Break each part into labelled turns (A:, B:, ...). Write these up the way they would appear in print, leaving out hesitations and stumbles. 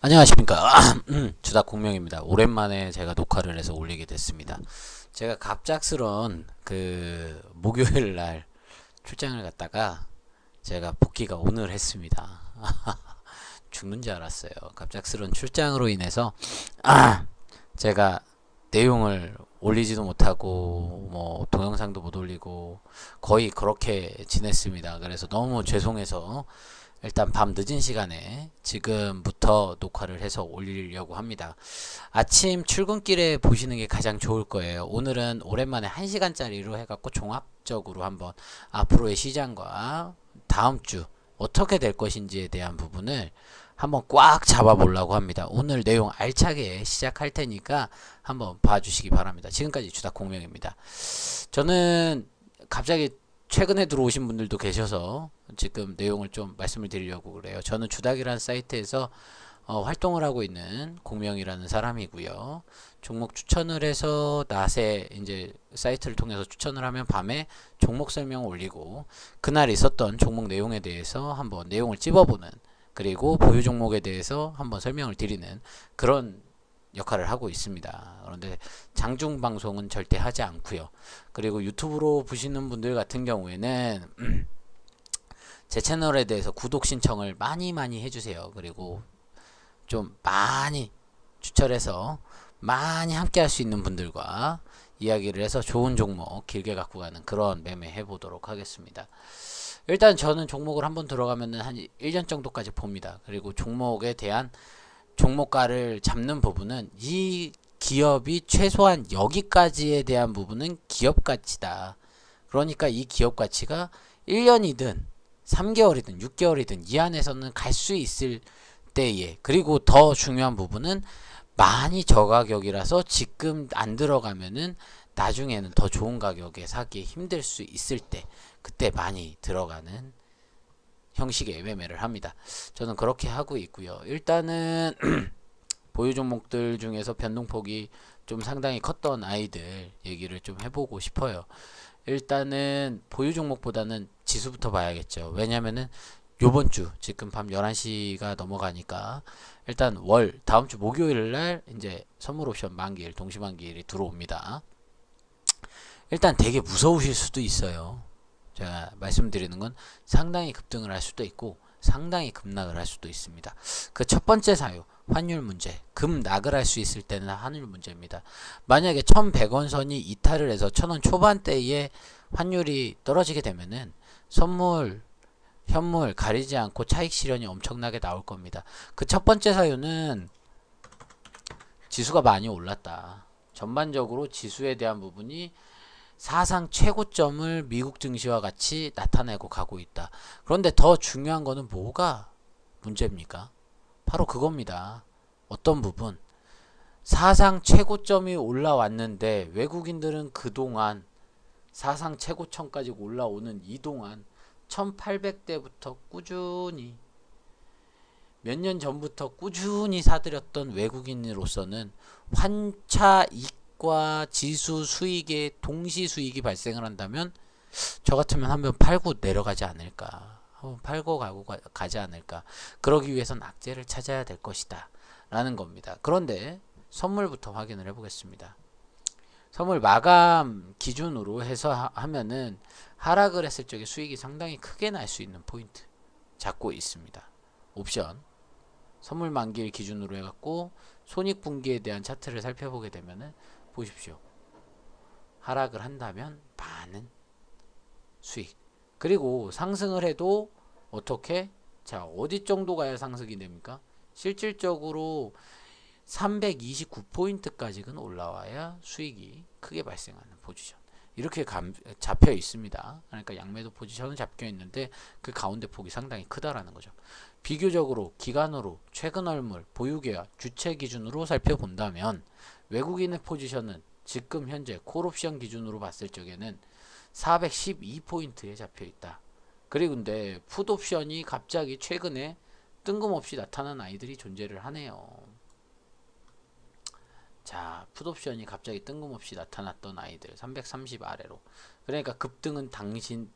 A: 안녕하십니까. 주닥 공명입니다. 오랜만에 제가 녹화를 해서 올리게 됐습니다. 제가 갑작스런 목요일 날 출장을 갔다가 제가 복귀가 오늘 했습니다. 죽는 줄 알았어요. 갑작스런 출장으로 인해서 제가 내용을 올리지도 못하고 뭐 동영상도 못 올리고 거의 그렇게 지냈습니다. 그래서 너무 죄송해서 일단 밤 늦은 시간에 지금부터 녹화를 해서 올리려고 합니다. 아침 출근길에 보시는 게 가장 좋을 거예요. 오늘은 오랜만에 1시간짜리로 해갖고 종합적으로 한번 앞으로의 시장과 다음 주 어떻게 될 것인지에 대한 부분을 한번 꽉 잡아보려고 합니다. 오늘 내용 알차게 시작할 테니까 한번 봐주시기 바랍니다. 지금까지 주닥 공명입니다. 저는 갑자기 최근에 들어오신 분들도 계셔서 지금 내용을 좀 말씀을 드리려고 그래요. 저는 주닥이라는 사이트에서 활동을 하고 있는 공명이라는 사람이고요. 종목 추천을 해서 낮에 이제 사이트를 통해서 추천을 하면 밤에 종목 설명을 올리고 그날 있었던 종목 내용에 대해서 한번 내용을 찝어보는, 그리고 보유 종목에 대해서 한번 설명을 드리는 그런 역할을 하고 있습니다. 그런데 장중 방송은 절대 하지 않고요. 그리고 유튜브로 보시는 분들 같은 경우에는 제 채널에 대해서 구독 신청을 많이 해주세요. 그리고 좀 많이 추천해서 많이 함께 할 수 있는 분들과 이야기를 해서 좋은 종목 길게 갖고 가는 그런 매매 해보도록 하겠습니다. 일단 저는 종목을 한번 들어가면은 한 1년 정도까지 봅니다. 그리고 종목에 대한 종목가를 잡는 부분은 이 기업이 최소한 여기까지에 대한 부분은 기업 가치다. 그러니까 이 기업 가치가 1년이든 3개월이든 6개월이든 이 안에서는 갈 수 있을 때에, 그리고 더 중요한 부분은 많이 저가격이라서 지금 안 들어가면은 나중에는 더 좋은 가격에 사기 힘들 수 있을 때, 그때 많이 들어가는 형식의 매매를 합니다. 저는 그렇게 하고 있고요. 일단은 보유 종목들 중에서 변동폭이 좀 상당히 컸던 아이들 얘기를 좀 해보고 싶어요. 일단은 보유 종목보다는 지수부터 봐야겠죠. 왜냐면은 요번 주 지금 밤 11시가 넘어가니까 일단 다음 주 목요일 날 이제 선물 옵션 만기일, 동시 만기일이 들어옵니다. 일단 되게 무서우실 수도 있어요. 제가 말씀드리는 건 상당히 급등을 할 수도 있고 상당히 급락을 할 수도 있습니다. 그 첫 번째 사유, 환율 문제. 급락을 할 수 있을 때는 환율 문제입니다. 만약에 1100원 선이 이탈을 해서 1000원 초반대에 환율이 떨어지게 되면은 선물, 현물 가리지 않고 차익 실현이 엄청나게 나올 겁니다. 그 첫 번째 사유는 지수가 많이 올랐다. 전반적으로 지수에 대한 부분이 사상 최고점을 미국 증시와 같이 나타내고 가고 있다. 그런데 더 중요한 거는 뭐가 문제입니까? 바로 그겁니다. 어떤 부분? 사상 최고점이 올라왔는데 외국인들은 그동안 사상 최고점까지 올라오는 이동안 1800대부터 꾸준히 몇 년 전부터 꾸준히 사들였던 외국인으로서는 환차 이익과 지수 수익의 동시 수익이 발생을 한다면 저 같으면 한번 팔고 내려가지 않을까, 한번 팔고 가지 않을까, 그러기 위해선 악재를 찾아야 될 것이다 라는 겁니다. 그런데 선물부터 확인을 해보겠습니다. 선물 마감 기준으로 해서 하면은 하락을 했을 적에 수익이 상당히 크게 날 수 있는 포인트 잡고 있습니다. 옵션 선물 만기일 기준으로 해갖고 손익분기에 대한 차트를 살펴보게 되면은 보십시오. 하락을 한다면 많은 수익, 그리고 상승을 해도 어떻게, 자 어디 정도 가야 상승이 됩니까? 실질적으로 329포인트까지는 올라와야 수익이 크게 발생하는 포지션, 이렇게 잡혀 있습니다. 그러니까 양매도 포지션은 잡혀 있는데 그 가운데 폭이 상당히 크다라는 거죠. 비교적으로 기간으로 최근 얼물 보유계와 주체 기준으로 살펴본다면 외국인의 포지션은 지금 현재 콜옵션 기준으로 봤을 적에는 412포인트에 잡혀 있다. 그리고 근데 풋옵션이 갑자기 최근에 뜬금없이 나타난 아이들이 존재를 하네요. 자, 풋옵션이 갑자기 뜬금없이 나타났던 아이들 330 아래로. 그러니까 급등은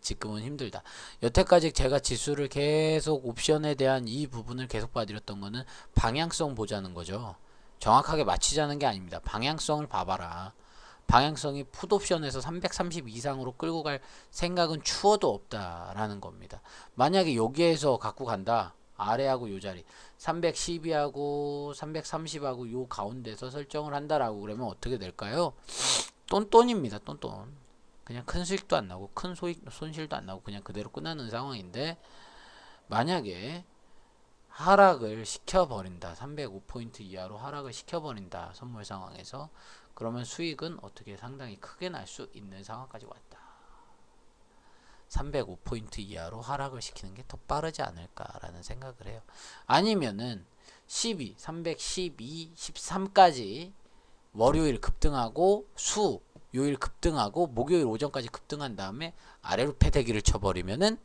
A: 지금은 힘들다. 여태까지 제가 지수를 계속 옵션에 대한 이 부분을 계속 봐드렸던 거는 방향성 보자는 거죠. 정확하게 맞추자는 게 아닙니다. 방향성을 봐봐라. 방향성이 풋옵션에서 330 이상으로 끌고 갈 생각은 추워도 없다라는 겁니다. 만약에 여기에서 갖고 간다. 아래하고 요 자리 312하고 330하고 요 가운데서 설정을 한다라고 그러면 어떻게 될까요? 똔똔입니다. 똔똔. 그냥 큰 수익도 안 나고 큰 손실도 안 나고 그냥 그대로 끝나는 상황인데, 만약에 하락을 시켜버린다. 305포인트 이하로 하락을 시켜버린다. 선물 상황에서. 그러면 수익은 어떻게 상당히 크게 날 수 있는 상황까지 왔다. 305포인트 이하로 하락을 시키는 게 더 빠르지 않을까라는 생각을 해요. 아니면은 12, 312, 13까지 월요일 급등하고 요일 급등하고 목요일 오전까지 급등한 다음에 아래로 패대기를 쳐버리면은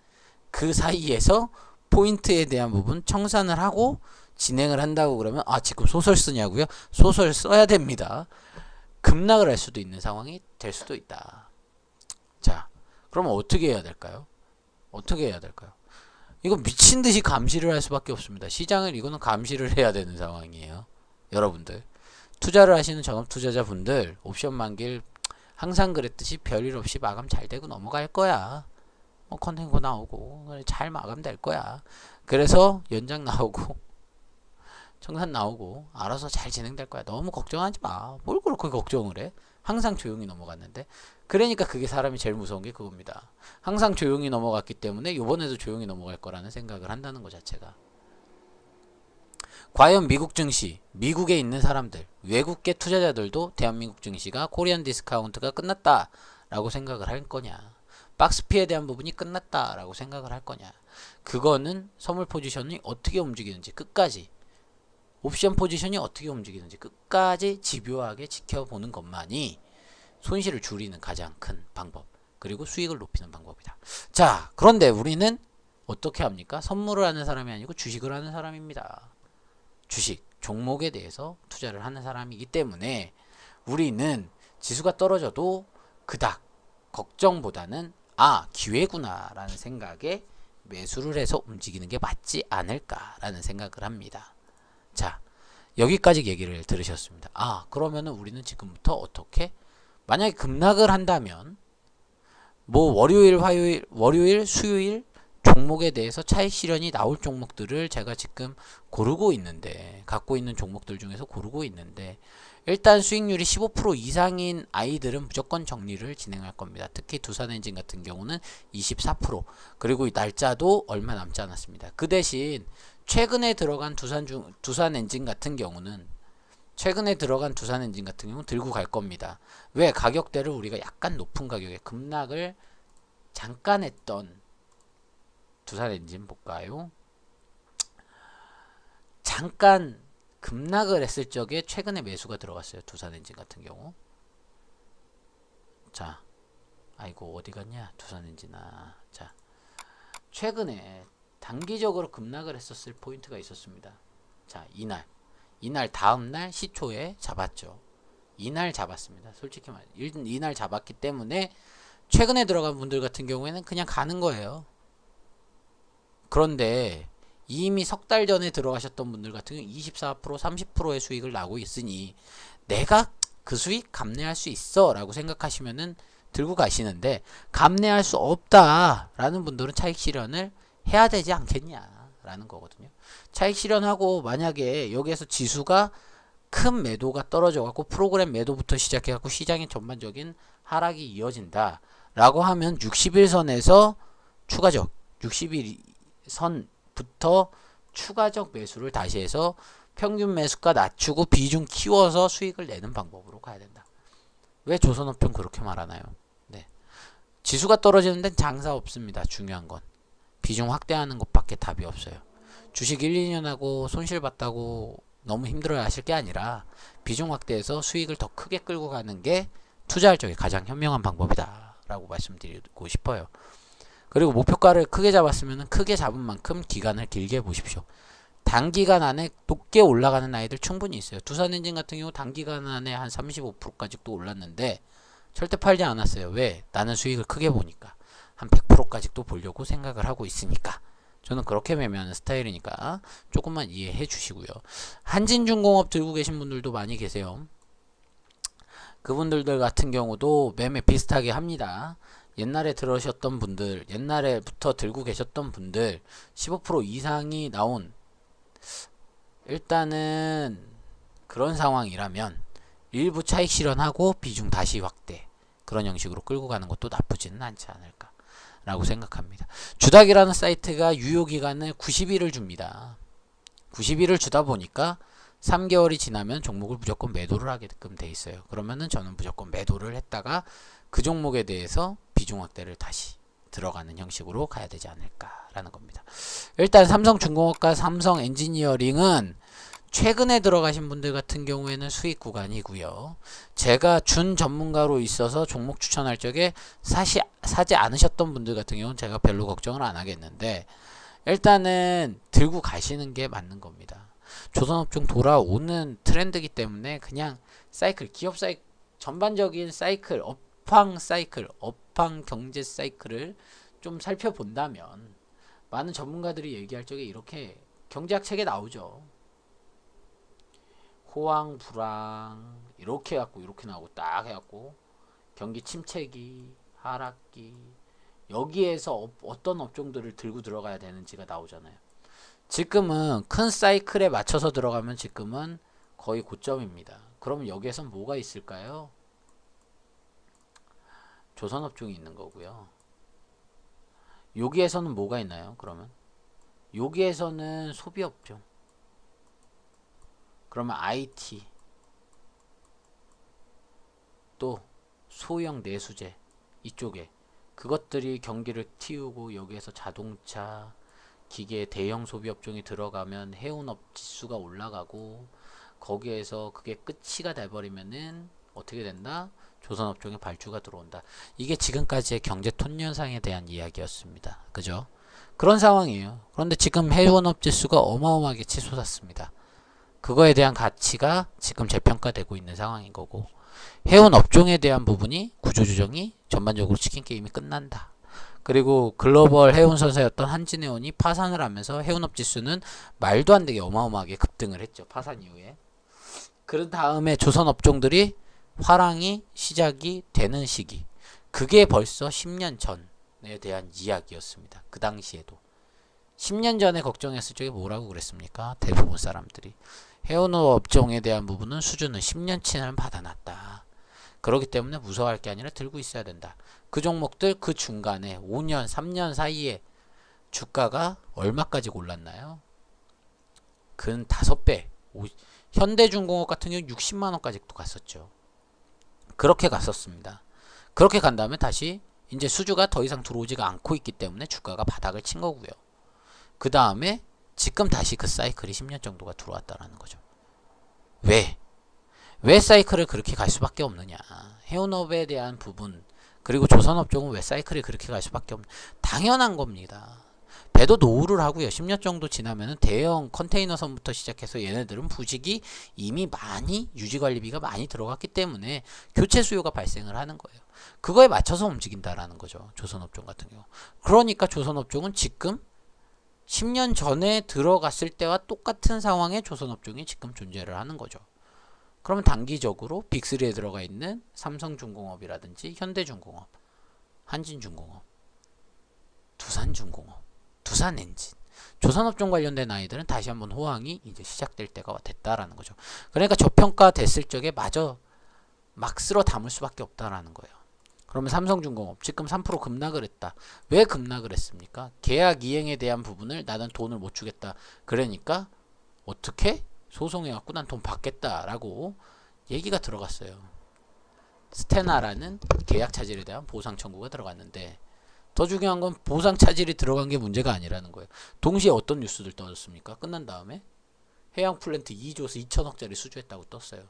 A: 그 사이에서 포인트에 대한 부분 청산을 하고 진행을 한다고 그러면, 아, 지금 소설 쓰냐고요? 소설 써야 됩니다. 급락을 할 수도 있는 상황이 될 수도 있다. 자, 그러면 어떻게 해야 될까요? 어떻게 해야 될까요? 이거 미친듯이 감시를 할 수밖에 없습니다. 시장을 이거는 감시를 해야 되는 상황이에요. 여러분들, 투자를 하시는 전업투자자분들, 옵션 만길 항상 그랬듯이 별일 없이 마감 잘 되고 넘어갈 거야. 컨텐츠 나오고 잘 마감될 거야. 그래서 연장 나오고 청산 나오고 알아서 잘 진행될 거야. 너무 걱정하지 마. 뭘 그렇게 걱정을 해? 항상 조용히 넘어갔는데. 그러니까 그게 사람이 제일 무서운 게 그겁니다. 항상 조용히 넘어갔기 때문에 이번에도 조용히 넘어갈 거라는 생각을 한다는 것 자체가. 과연 미국 증시, 미국에 있는 사람들, 외국계 투자자들도 대한민국 증시가 코리안 디스카운트가 끝났다 라고 생각을 할 거냐, 박스피에 대한 부분이 끝났다 라고 생각을 할 거냐. 그거는 선물 포지션이 어떻게 움직이는지 끝까지, 옵션 포지션이 어떻게 움직이는지 끝까지 집요하게 지켜보는 것만이 손실을 줄이는 가장 큰 방법, 그리고 수익을 높이는 방법이다. 자, 그런데 우리는 어떻게 합니까? 선물을 하는 사람이 아니고 주식을 하는 사람입니다. 주식, 종목에 대해서 투자를 하는 사람이기 때문에 우리는 지수가 떨어져도 그닥 걱정보다는 기회구나 라는 생각에 매수를 해서 움직이는 게 맞지 않을까라는 생각을 합니다. 자, 여기까지 얘기를 들으셨습니다. 그러면은 우리는 지금부터 어떻게, 만약에 급락을 한다면 뭐 월요일, 수요일 종목에 대해서 차익 실현이 나올 종목들을 제가 지금 고르고 있는데, 갖고 있는 종목들 중에서 고르고 있는데, 일단 수익률이 15% 이상인 아이들은 무조건 정리를 진행할 겁니다. 특히 두산엔진 같은 경우는 24%, 그리고 이 날짜도 얼마 남지 않았습니다. 그 대신 최근에 들어간 두산엔진 같은 경우는 들고 갈 겁니다. 왜? 가격대를 우리가 약간 높은 가격에 급락을 잠깐 했던 두산엔진 볼까요? 잠깐 급락을 했을 적에 최근에 매수가 들어갔어요. 두산엔진 같은 경우. 자, 아이고 어디 갔냐 두산엔진아. 자, 최근에 단기적으로 급락을 했었을 포인트가 있었습니다. 자, 이날 다음날 시초에 잡았죠. 이날 잡았습니다. 솔직히 말해 이날 잡았기 때문에 최근에 들어간 분들 같은 경우에는 그냥 가는 거예요. 그런데 이미 석 달 전에 들어가셨던 분들 같은 경우 24%, 30%의 수익을 나고 있으니 내가 그 수익 감내할 수 있어 라고 생각하시면은 들고 가시는데, 감내할 수 없다 라는 분들은 차익 실현을 해야 되지 않겠냐 라는 거거든요. 차익 실현하고 만약에 여기에서 지수가 큰 매도가 떨어져 갖고 프로그램 매도부터 시작해 갖고 시장의 전반적인 하락이 이어진다 라고 하면 60일선에서 추가적 60일선부터 추가적 매수를 다시 해서 평균 매수가 낮추고 비중 키워서 수익을 내는 방법으로 가야 된다. 왜 조선업종 그렇게 말하나요? 네, 지수가 떨어지는 데는 장사 없습니다. 중요한 건 비중 확대하는 것밖에 답이 없어요. 주식 1, 2년 하고 손실 봤다고 너무 힘들어야 하실 게 아니라 비중 확대해서 수익을 더 크게 끌고 가는 게 투자할 적에 가장 현명한 방법이다 라고 말씀드리고 싶어요. 그리고 목표가를 크게 잡았으면 크게 잡은 만큼 기간을 길게 보십시오. 단기간 안에 높게 올라가는 아이들 충분히 있어요. 두산엔진 같은 경우 단기간 안에 한 35%까지 또 올랐는데 절대 팔지 않았어요. 왜? 나는 수익을 크게 보니까. 한 100%까지 또 보려고 생각을 하고 있으니까. 저는 그렇게 매매하는 스타일이니까 조금만 이해해 주시고요. 한진중공업 들고 계신 분들도 많이 계세요. 그분들 같은 경우도 매매 비슷하게 합니다. 옛날에 들으셨던 분들, 옛날에부터 들고 계셨던 분들 15% 이상이 나온, 일단은 그런 상황이라면 일부 차익 실현하고 비중 다시 확대, 그런 형식으로 끌고 가는 것도 나쁘지는 않지 않을까 라고 생각합니다. 주닥이라는 사이트가 유효기간을 90일을 줍니다. 90일을 주다 보니까 3개월이 지나면 종목을 무조건 매도를 하게끔 돼 있어요. 그러면은 저는 무조건 매도를 했다가 그 종목에 대해서 비중 확대를 다시 들어가는 형식으로 가야 되지 않을까라는 겁니다. 일단 삼성중공업과 삼성엔지니어링은 최근에 들어가신 분들 같은 경우에는 수익 구간이고요. 제가 준 전문가로 있어서 종목 추천할 적에 사지 않으셨던 분들 같은 경우는 제가 별로 걱정을 안 하겠는데, 일단은 들고 가시는 게 맞는 겁니다. 조선업종 돌아오는 트렌드이기 때문에 그냥 사이클, 기업 사이클, 전반적인 사이클, 업황 경제 사이클을 좀 살펴본다면 많은 전문가들이 얘기할 적에 이렇게 경제학 책에 나오죠. 호황, 불황 이렇게 해갖고 이렇게 나오고 딱 해갖고 경기 침체기, 하락기, 여기에서 어떤 업종들을 들고 들어가야 되는지가 나오잖아요. 지금은 큰 사이클에 맞춰서 들어가면 지금은 거의 고점입니다. 그러면 여기에선 뭐가 있을까요? 조선업종이 있는 거고요. 여기에서는 뭐가 있나요? 그러면 여기에서는 소비업종, 그러면 IT, 또 소형 내수제, 이쪽에 그것들이 경기를 틔우고 여기에서 자동차, 기계, 대형 소비업종이 들어가면 해운업 지수가 올라가고, 거기에서 그게 끝이가 돼버리면은 어떻게 된다? 조선업종에 발주가 들어온다. 이게 지금까지의 경제 톤현상에 대한 이야기였습니다. 그죠? 그런 상황이에요. 그런데 지금 해운업 지수가 어마어마하게 치솟았습니다. 그거에 대한 가치가 지금 재평가되고 있는 상황인 거고, 해운 업종에 대한 부분이 구조조정이 전반적으로 치킨게임이 끝난다. 그리고 글로벌 해운선사였던 한진해운이 파산을 하면서 해운업 지수는 말도 안 되게 어마어마하게 급등을 했죠. 파산 이후에. 그런 다음에 조선업종들이 화랑이 시작이 되는 시기, 그게 벌써 10년 전에 대한 이야기였습니다. 그 당시에도 10년 전에 걱정했을 적에 뭐라고 그랬습니까? 대부분 사람들이 해운업 업종에 대한 부분은 수준은 10년치를 받아놨다. 그렇기 때문에 무서워할 게 아니라 들고 있어야 된다. 그 종목들 그 중간에 5년, 3년 사이에 주가가 얼마까지 올랐나요? 근 5배. 현대중공업 같은 경우 60만원까지 또 갔었죠. 그렇게 갔었습니다. 그렇게 간 다음에 다시 이제 수주가 더 이상 들어오지가 않고 있기 때문에 주가가 바닥을 친 거고요. 그 다음에 지금 다시 그 사이클이 10년 정도가 들어왔다라는 거죠. 왜 사이클을 그렇게 갈 수밖에 없느냐. 해운업에 대한 부분, 그리고 조선업종은 왜 사이클이 그렇게 갈 수밖에 없느냐. 당연한 겁니다. 배도 노후를 하고요. 10년 정도 지나면은 대형 컨테이너선부터 시작해서 얘네들은 부식이 이미 많이, 유지관리비가 많이 들어갔기 때문에 교체 수요가 발생을 하는 거예요. 그거에 맞춰서 움직인다라는 거죠. 조선업종 같은 경우. 그러니까 조선업종은 지금 10년 전에 들어갔을 때와 똑같은 상황에 조선업종이 지금 존재를 하는 거죠. 그러면 단기적으로 빅3에 들어가 있는 삼성중공업이라든지 현대중공업, 한진중공업, 두산중공업, 두산엔진, 조선업종 관련된 아이들은 다시 한번 호황이 이제 시작될 때가 됐다라는 거죠. 그러니까 저평가 됐을 적에 마저 막 쓸어 담을 수밖에 없다라는 거예요. 그러면 삼성중공업 지금 3% 급락을 했다. 왜 급락을 했습니까? 계약 이행에 대한 부분을 나는 돈을 못 주겠다. 그러니까 어떻게? 소송해갖고 난 돈 받겠다라고 얘기가 들어갔어요. 스테나라는 계약 차질에 대한 보상 청구가 들어갔는데, 더 중요한 건 보상 차질이 들어간 게 문제가 아니라는 거예요. 동시에 어떤 뉴스들 떠졌습니까? 끝난 다음에 해양 플랜트 2조에서 2천억짜리 수주했다고 떴어요.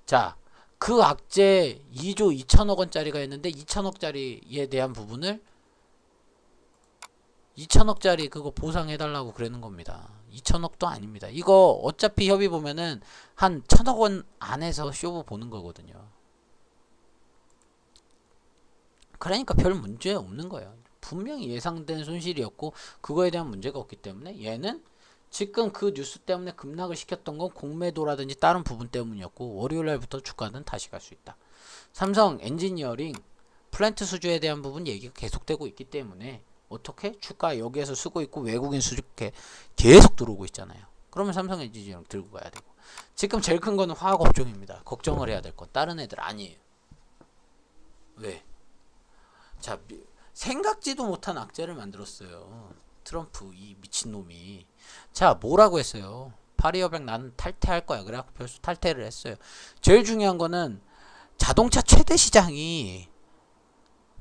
A: 자, 그 악재 2조 2천억 원짜리가 있는데 2천억짜리에 대한 부분을 2천억짜리 그거 보상해달라고 그러는 겁니다. 2천억도 아닙니다. 이거 어차피 협의 보면은 한 1,000억 원 안에서 쇼부 보는 거거든요. 그러니까 별 문제 없는 거예요. 분명히 예상된 손실이었고 그거에 대한 문제가 없기 때문에 얘는 지금 그 뉴스 때문에 급락을 시켰던 건 공매도라든지 다른 부분 때문이었고 월요일날부터 주가는 다시 갈 수 있다. 삼성 엔지니어링 플랜트 수주에 대한 부분 얘기가 계속되고 있기 때문에 어떻게 주가 여기에서 쓰고 있고 외국인 수주께 계속 들어오고 있잖아요. 그러면 삼성 엔지니어링 들고 가야 되고 지금 제일 큰 거는 화학업종입니다. 걱정을 해야 될 건 다른 애들 아니에요. 왜? 자, 생각지도 못한 악재를 만들었어요. 트럼프 이 미친놈이. 자, 뭐라고 했어요? 파리협약 나는 탈퇴할 거야. 그래갖고 벌써 탈퇴를 했어요. 제일 중요한 거는 자동차 최대 시장이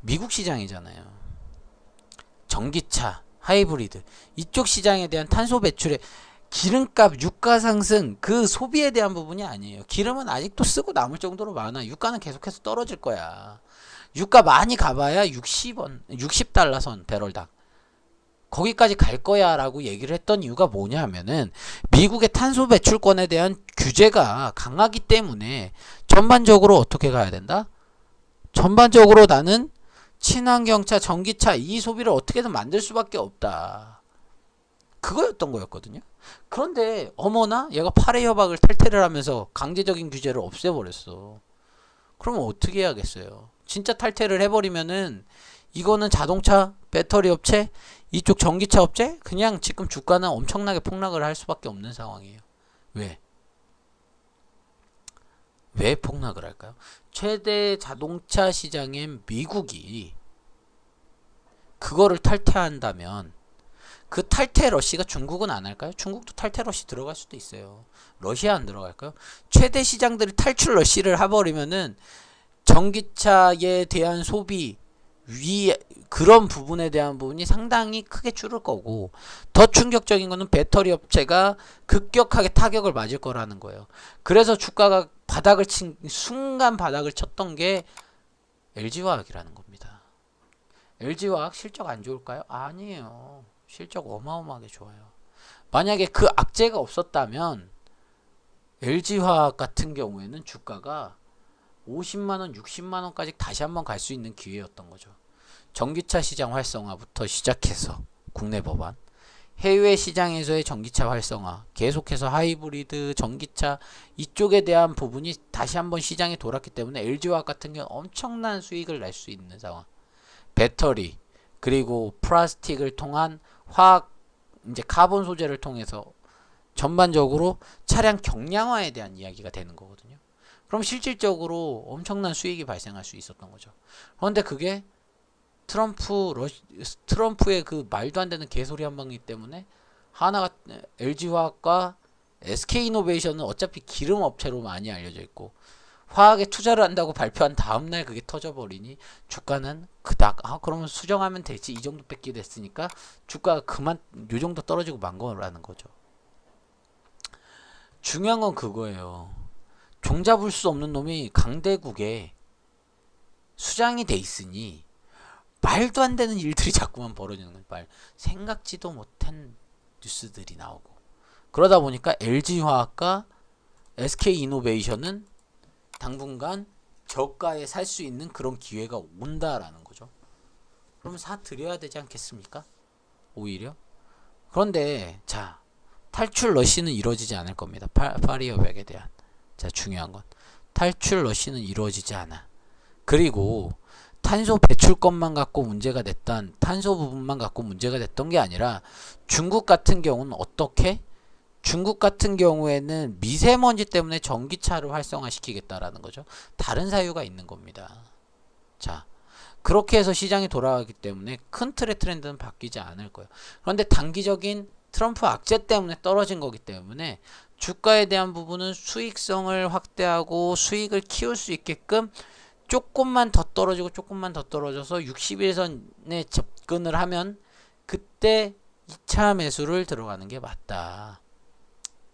A: 미국 시장이잖아요. 전기차, 하이브리드 이쪽 시장에 대한 탄소 배출에 기름값, 유가 상승 그 소비에 대한 부분이 아니에요. 기름은 아직도 쓰고 남을 정도로 많아. 유가는 계속해서 떨어질 거야. 유가 많이 가봐야 60원, 60달러 선 배럴당. 거기까지 갈 거야 라고 얘기를 했던 이유가 뭐냐 하면은 미국의 탄소 배출권에 대한 규제가 강하기 때문에 전반적으로 어떻게 가야 된다? 전반적으로 나는 친환경차, 전기차 이 소비를 어떻게든 만들 수밖에 없다. 그거였던 거였거든요. 그런데 어머나 얘가 파리 협약을 탈퇴를 하면서 강제적인 규제를 없애버렸어. 그러면 어떻게 해야겠어요? 진짜 탈퇴를 해버리면은 이거는 자동차, 배터리 업체, 이쪽 전기차 업체 그냥 지금 주가는 엄청나게 폭락을 할 수밖에 없는 상황이에요. 왜? 왜 폭락을 할까요? 최대 자동차 시장인 미국이 그거를 탈퇴한다면 그 탈퇴 러시가 중국은 안 할까요? 중국도 탈퇴 러시 들어갈 수도 있어요. 러시아 안 들어갈까요? 최대 시장들이 탈출 러시를 해버리면은 전기차에 대한 소비 그런 부분에 대한 부분이 상당히 크게 줄을 거고 더 충격적인 거는 배터리 업체가 급격하게 타격을 맞을 거라는 거예요. 그래서 주가가 바닥을 친 순간 바닥을 쳤던 게 LG화학이라는 겁니다. LG화학 실적 안 좋을까요? 아니에요. 실적 어마어마하게 좋아요. 만약에 그 악재가 없었다면 LG화학 같은 경우에는 주가가 50만원, 60만원까지 다시 한번 갈 수 있는 기회였던 거죠. 전기차 시장 활성화부터 시작해서 국내 법안, 해외 시장에서의 전기차 활성화, 계속해서 하이브리드, 전기차 이쪽에 대한 부분이 다시 한번 시장에 돌았기 때문에 LG화학 같은 경우는 엄청난 수익을 낼 수 있는 상황. 배터리, 그리고 플라스틱을 통한 화학, 이제 카본 소재를 통해서 전반적으로 차량 경량화에 대한 이야기가 되는 거거든요. 그럼 실질적으로 엄청난 수익이 발생할 수 있었던 거죠. 그런데 그게 트럼프의 그 말도 안 되는 개소리 한 방이기 때문에 하나가 LG화학과 SK이노베이션은 어차피 기름 업체로 많이 알려져 있고 화학에 투자를 한다고 발표한 다음날 그게 터져버리니 주가는 그닥 그러면 수정하면 되지 이 정도 뺏기 됐으니까 주가가 그만 요 정도 떨어지고 만 거라는 거죠. 중요한 건 그거예요. 종잡을 수 없는 놈이 강대국에 수장이 돼 있으니 말도 안 되는 일들이 자꾸만 벌어지는 거예요. 생각지도 못한 뉴스들이 나오고 그러다 보니까 LG화학과 SK이노베이션은 당분간 저가에 살 수 있는 그런 기회가 온다라는 거죠. 그러면 사드려야 되지 않겠습니까? 오히려. 그런데 자 탈출 러시는 이루어지지 않을 겁니다. 파리 협약에 대한. 자 중요한 건 탈출 러시는 이루어지지 않아. 그리고 탄소 배출권만 갖고 문제가 됐던 탄소 부분만 갖고 문제가 됐던 게 아니라 중국 같은 경우는 어떻게? 중국 같은 경우에는 미세먼지 때문에 전기차를 활성화시키겠다라는 거죠. 다른 사유가 있는 겁니다. 자, 그렇게 해서 시장이 돌아가기 때문에 큰 틀의 트렌드는 바뀌지 않을 거예요. 그런데 단기적인 트럼프 악재 때문에 떨어진 거기 때문에 주가에 대한 부분은 수익성을 확대하고 수익을 키울 수 있게끔 조금만 더 떨어지고 조금만 더 떨어져서 60일선에 접근을 하면 그때 2차 매수를 들어가는 게 맞다.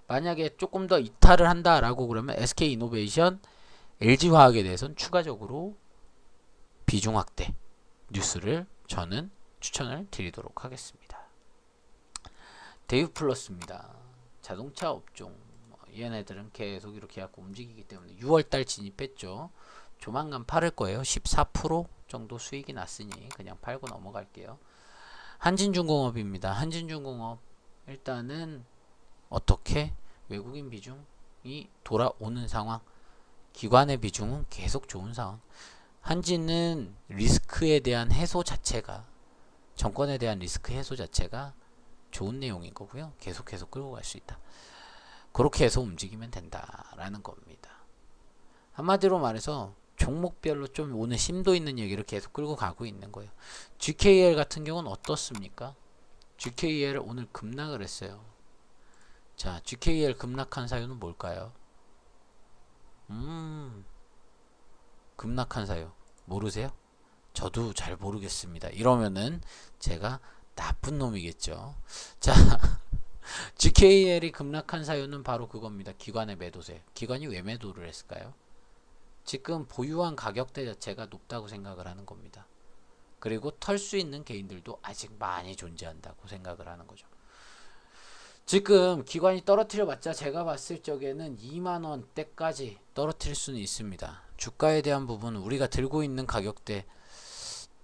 A: 만약에 조금 더 이탈을 한다라고 그러면 SK이노베이션, LG화학에 대해서는 추가적으로 비중 확대 뉴스를 저는 추천을 드리도록 하겠습니다. 대유플러스입니다. 자동차 업종. 얘네들은 계속 이렇게 해갖고 움직이기 때문에 6월달 진입했죠. 조만간 팔을 거예요. 14% 정도 수익이 났으니 그냥 팔고 넘어갈게요. 한진중공업입니다. 한진중공업 일단은 어떻게 외국인 비중이 돌아오는 상황, 기관의 비중은 계속 좋은 상황. 한진은 리스크에 대한 해소 자체가, 정권에 대한 리스크 해소 자체가 좋은 내용인 거고요. 계속 끌고 갈 수 있다. 그렇게 해서 움직이면 된다라는 겁니다. 한마디로 말해서 종목별로 좀 오늘 심도 있는 얘기를 계속 끌고 가고 있는 거예요. GKL 같은 경우는 어떻습니까? GKL 오늘 급락을 했어요. 자, GKL 급락한 사유는 뭘까요? 급락한 사유 모르세요? 저도 잘 모르겠습니다. 이러면은 제가 나쁜 놈이겠죠. 자, GKL이 급락한 사유는 바로 그겁니다. 기관의 매도세. 기관이 왜 매도를 했을까요? 지금 보유한 가격대 자체가 높다고 생각을 하는 겁니다. 그리고 털 수 있는 개인들도 아직 많이 존재한다고 생각을 하는 거죠. 지금 기관이 떨어뜨려 봤자 제가 봤을 적에는 2만원대까지 떨어뜨릴 수는 있습니다. 주가에 대한 부분은 우리가 들고 있는 가격대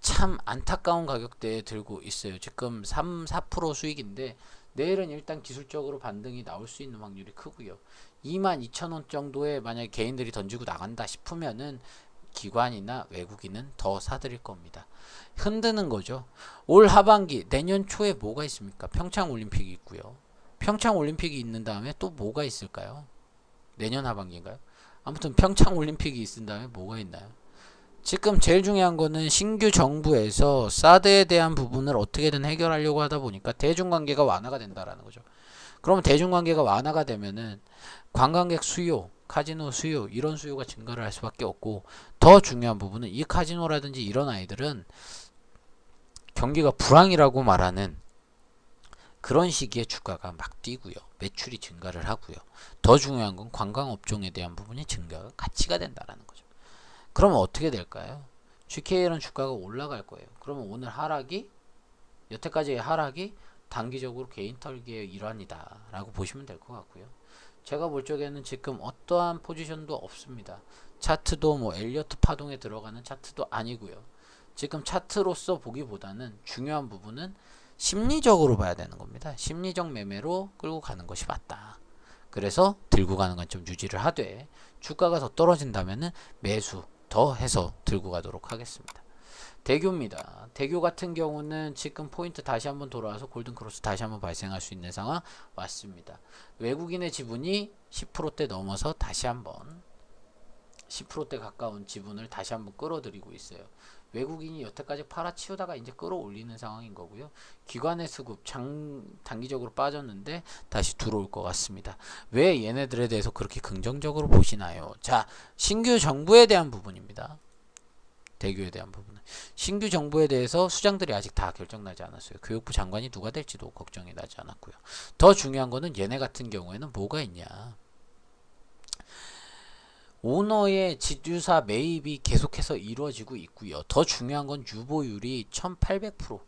A: 참 안타까운 가격대에 들고 있어요. 지금 3-4% 수익인데 내일은 일단 기술적으로 반등이 나올 수 있는 확률이 크고요. 22,000원 정도에 만약에 개인들이 던지고 나간다 싶으면은 기관이나 외국인은 더 사들일 겁니다. 흔드는 거죠. 올 하반기 내년 초에 뭐가 있습니까? 평창올림픽이 있고요. 평창올림픽이 있는 다음에 또 뭐가 있을까요? 내년 하반기인가요? 아무튼 평창올림픽이 있은 다음에 뭐가 있나요? 지금 제일 중요한 거는 신규 정부에서 사드에 대한 부분을 어떻게든 해결하려고 하다 보니까 대중관계가 완화가 된다라는 거죠. 그러면 대중관계가 완화가 되면은 관광객 수요, 카지노 수요, 이런 수요가 증가를 할 수밖에 없고, 더 중요한 부분은 이 카지노라든지 이런 아이들은 경기가 불황이라고 말하는 그런 시기에 주가가 막 뛰고요. 매출이 증가를 하고요. 더 중요한 건 관광업종에 대한 부분이 증가가 가치가 된다라는 거죠. 그러면 어떻게 될까요? GKL은 주가가 올라갈 거예요. 그러면 오늘 하락이, 여태까지의 하락이 단기적으로 개인 털기의 일환이다 라고 보시면 될 것 같고요. 제가 볼 적에는 지금 어떠한 포지션도 없습니다. 차트도 뭐 엘리어트 파동에 들어가는 차트도 아니고요. 지금 차트로서 보기보다는 중요한 부분은 심리적으로 봐야 되는 겁니다. 심리적 매매로 끌고 가는 것이 맞다. 그래서 들고 가는 건 좀 유지를 하되, 주가가 더 떨어진다면은 매수 더 해서 들고 가도록 하겠습니다. 대교입니다. 대교 같은 경우는 지금 포인트 다시 한번 돌아와서 골든크로스 다시 한번 발생할 수 있는 상황 왔습니다. 외국인의 지분이 10%대 넘어서 다시 한번 10%대 가까운 지분을 다시 한번 끌어들이고 있어요. 외국인이 여태까지 팔아치우다가 이제 끌어올리는 상황인 거고요. 기관의 수급 단기적으로 빠졌는데 다시 들어올 것 같습니다. 왜 얘네들에 대해서 그렇게 긍정적으로 보시나요? 자, 신규 정부에 대한 부분입니다. 대교에 대한 부분은 신규 정부에 대해서 수장들이 아직 다 결정나지 않았어요. 교육부 장관이 누가 될지도 걱정이 나지 않았고요. 더 중요한 거는 얘네 같은 경우에는 뭐가 있냐, 오너의 지주사 매입이 계속해서 이루어지고 있고요. 더 중요한 건 유보율이 1800%,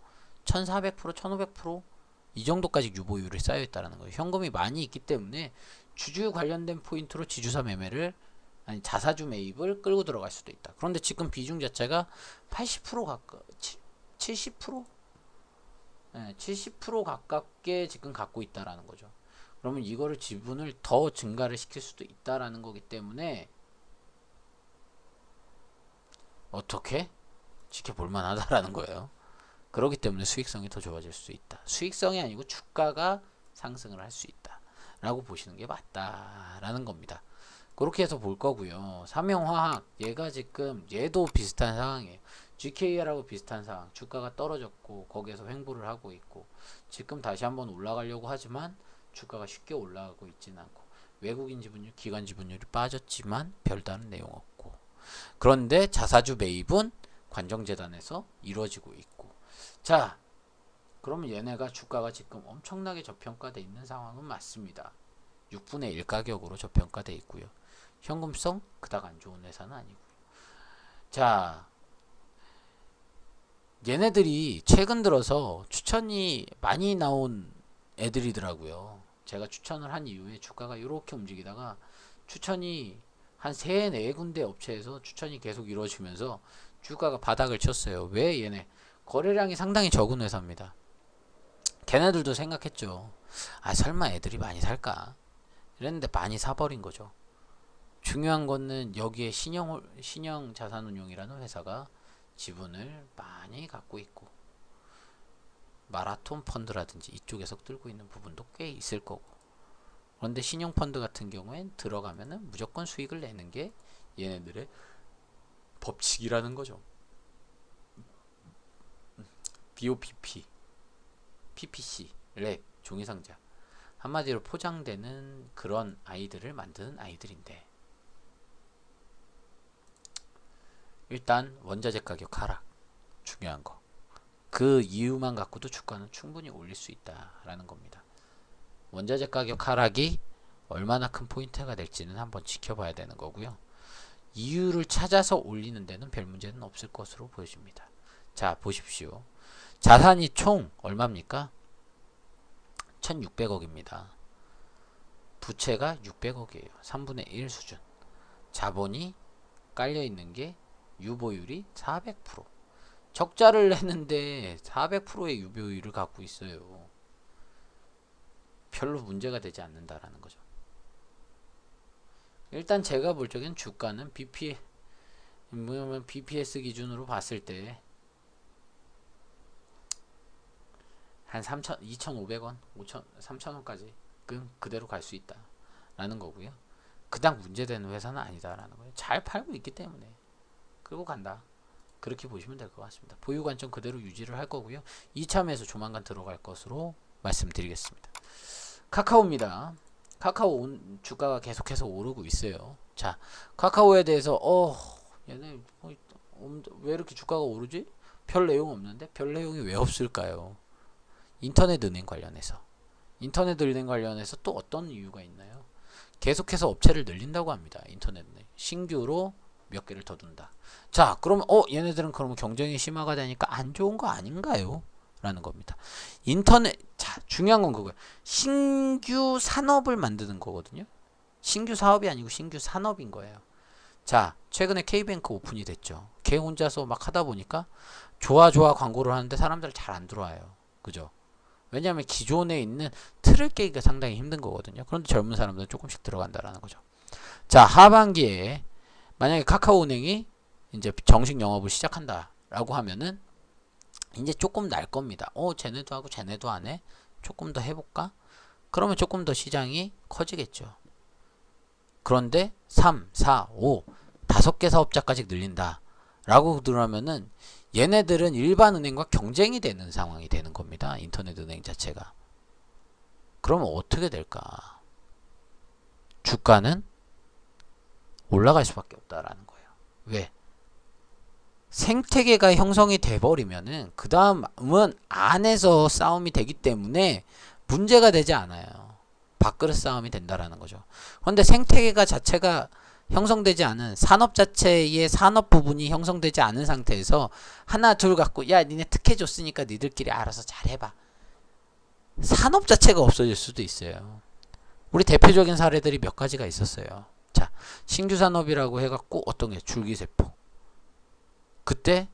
A: 1400%, 1500%이 정도까지 유보율이 쌓여 있다는 거예요. 현금이 많이 있기 때문에 주주 관련된 포인트로 지주사 매매를, 아니 자사주 매입을 끌고 들어갈 수도 있다. 그런데 지금 비중 자체가 80% 가까 70%? 네, 70% 가깝게 지금 갖고 있다라는 거죠. 그러면 이거를 지분을 더 증가를 시킬 수도 있다라는 거기 때문에 어떻게 지켜볼 만하다라는 거예요. 그렇기 때문에 수익성이 더 좋아질 수 있다. 수익성이 아니고 주가가 상승을 할 수 있다 라고 보시는 게 맞다라는 겁니다. 그렇게 해서 볼 거고요. 삼형화학, 얘가 지금 얘도 비슷한 상황이에요. GKL하고 비슷한 상황. 주가가 떨어졌고 거기에서 횡보를 하고 있고 지금 다시 한번 올라가려고 하지만 주가가 쉽게 올라가고 있지는 않고, 외국인 지분율, 기관 지분율이 빠졌지만 별다른 내용 없고, 그런데 자사주 매입은 관정재단에서 이루어지고 있고. 자, 그러면 얘네가 주가가 지금 엄청나게 저평가되어 있는 상황은 맞습니다. 6분의 1 가격으로 저평가되어 있고요. 현금성 그닥 안 좋은 회사는 아니고요. 자, 얘네들이 최근 들어서 추천이 많이 나온 애들이더라고요. 제가 추천을 한 이후에 주가가 이렇게 움직이다가 추천이 한 3, 4군데 업체에서 추천이 계속 이루어지면서 주가가 바닥을 쳤어요. 왜? 얘네 거래량이 상당히 적은 회사입니다. 걔네들도 생각했죠. 아, 설마 애들이 많이 살까? 이랬는데 많이 사버린 거죠. 중요한 거는 여기에 신영 자산운용이라는 회사가 지분을 많이 갖고 있고, 마라톤 펀드라든지 이쪽에서 들고 있는 부분도 꽤 있을 거고, 그런데 신용 펀드 같은 경우엔 들어가면은 무조건 수익을 내는 게 얘네들의 법칙이라는 거죠. BOPP, PPC, 랩, 종이상자, 한마디로 포장되는 그런 아이들을 만드는 아이들인데, 일단 원자재 가격 하락, 중요한 거. 그 이유만 갖고도 주가는 충분히 올릴 수 있다라는 겁니다. 원자재 가격 하락이 얼마나 큰 포인트가 될지는 한번 지켜봐야 되는 거고요. 이유를 찾아서 올리는 데는 별 문제는 없을 것으로 보여집니다. 자, 보십시오. 자산이 총 얼마입니까? 1600억입니다. 부채가 600억이에요. 3분의 1 수준. 자본이 깔려있는 게 유보율이 400%. 적자를 내는데 400%의 유보율을 갖고 있어요. 별로 문제가 되지 않는다라는 거죠. 일단 제가 볼 적엔 주가는 BPS 기준으로 봤을 때 한 2,500원, 3,000원까지 그대로 갈 수 있다 라는 거고요. 그닥 문제되는 회사는 아니다라는 거예요. 잘 팔고 있기 때문에 끌고 간다, 그렇게 보시면 될 것 같습니다. 보유 관점 그대로 유지를 할 거고요. 이참에서 조만간 들어갈 것으로 말씀드리겠습니다. 카카오입니다. 카카오 주가가 계속해서 오르고 있어요. 자, 카카오에 대해서 얘네 왜 이렇게 주가가 오르지? 별 내용 없는데? 별 내용이 왜 없을까요? 인터넷 은행 관련해서. 인터넷 은행 관련해서 또 어떤 이유가 있나요? 계속해서 업체를 늘린다고 합니다. 인터넷 은행. 신규로 몇 개를 더 둔다. 자, 그러면 얘네들은 그러면 경쟁이 심화가 되니까 안 좋은 거 아닌가요? 라는 겁니다. 인터넷, 자, 중요한 건 그거예요. 신규 산업을 만드는 거거든요. 신규 사업이 아니고 신규 산업인 거예요. 자, 최근에 K뱅크 오픈이 됐죠. 걔 혼자서 막 하다 보니까 좋아 광고를 하는데 사람들 잘 안 들어와요. 그죠? 왜냐하면 기존에 있는 틀을 깨기가 상당히 힘든 거거든요. 그런데 젊은 사람들은 조금씩 들어간다라는 거죠. 자, 하반기에 만약에 카카오은행이 이제 정식 영업을 시작한다라고 하면은 이제 조금 날 겁니다. 쟤네도 하고 쟤네도 하네. 조금 더 해볼까? 그러면 조금 더 시장이 커지겠죠. 그런데 3, 4, 5, 5개 사업자까지 늘린다 라고 들으면은 얘네들은 일반 은행과 경쟁이 되는 상황이 되는 겁니다. 인터넷 은행 자체가. 그러면 어떻게 될까? 주가는 올라갈 수밖에 없다라는 거예요. 왜? 생태계가 형성이 돼버리면은 그 다음은 안에서 싸움이 되기 때문에 문제가 되지 않아요. 밥그릇 싸움이 된다라는 거죠. 그런데 생태계가 자체가 형성되지 않은, 산업 자체의 산업 부분이 형성되지 않은 상태에서 하나 둘 갖고 야 니네 특혜 줬으니까 니들끼리 알아서 잘 해봐, 산업 자체가 없어질 수도 있어요. 우리 대표적인 사례들이 몇 가지가 있었어요. 자, 신규 산업이라고 해갖고 어떤 게 줄기세포. 그때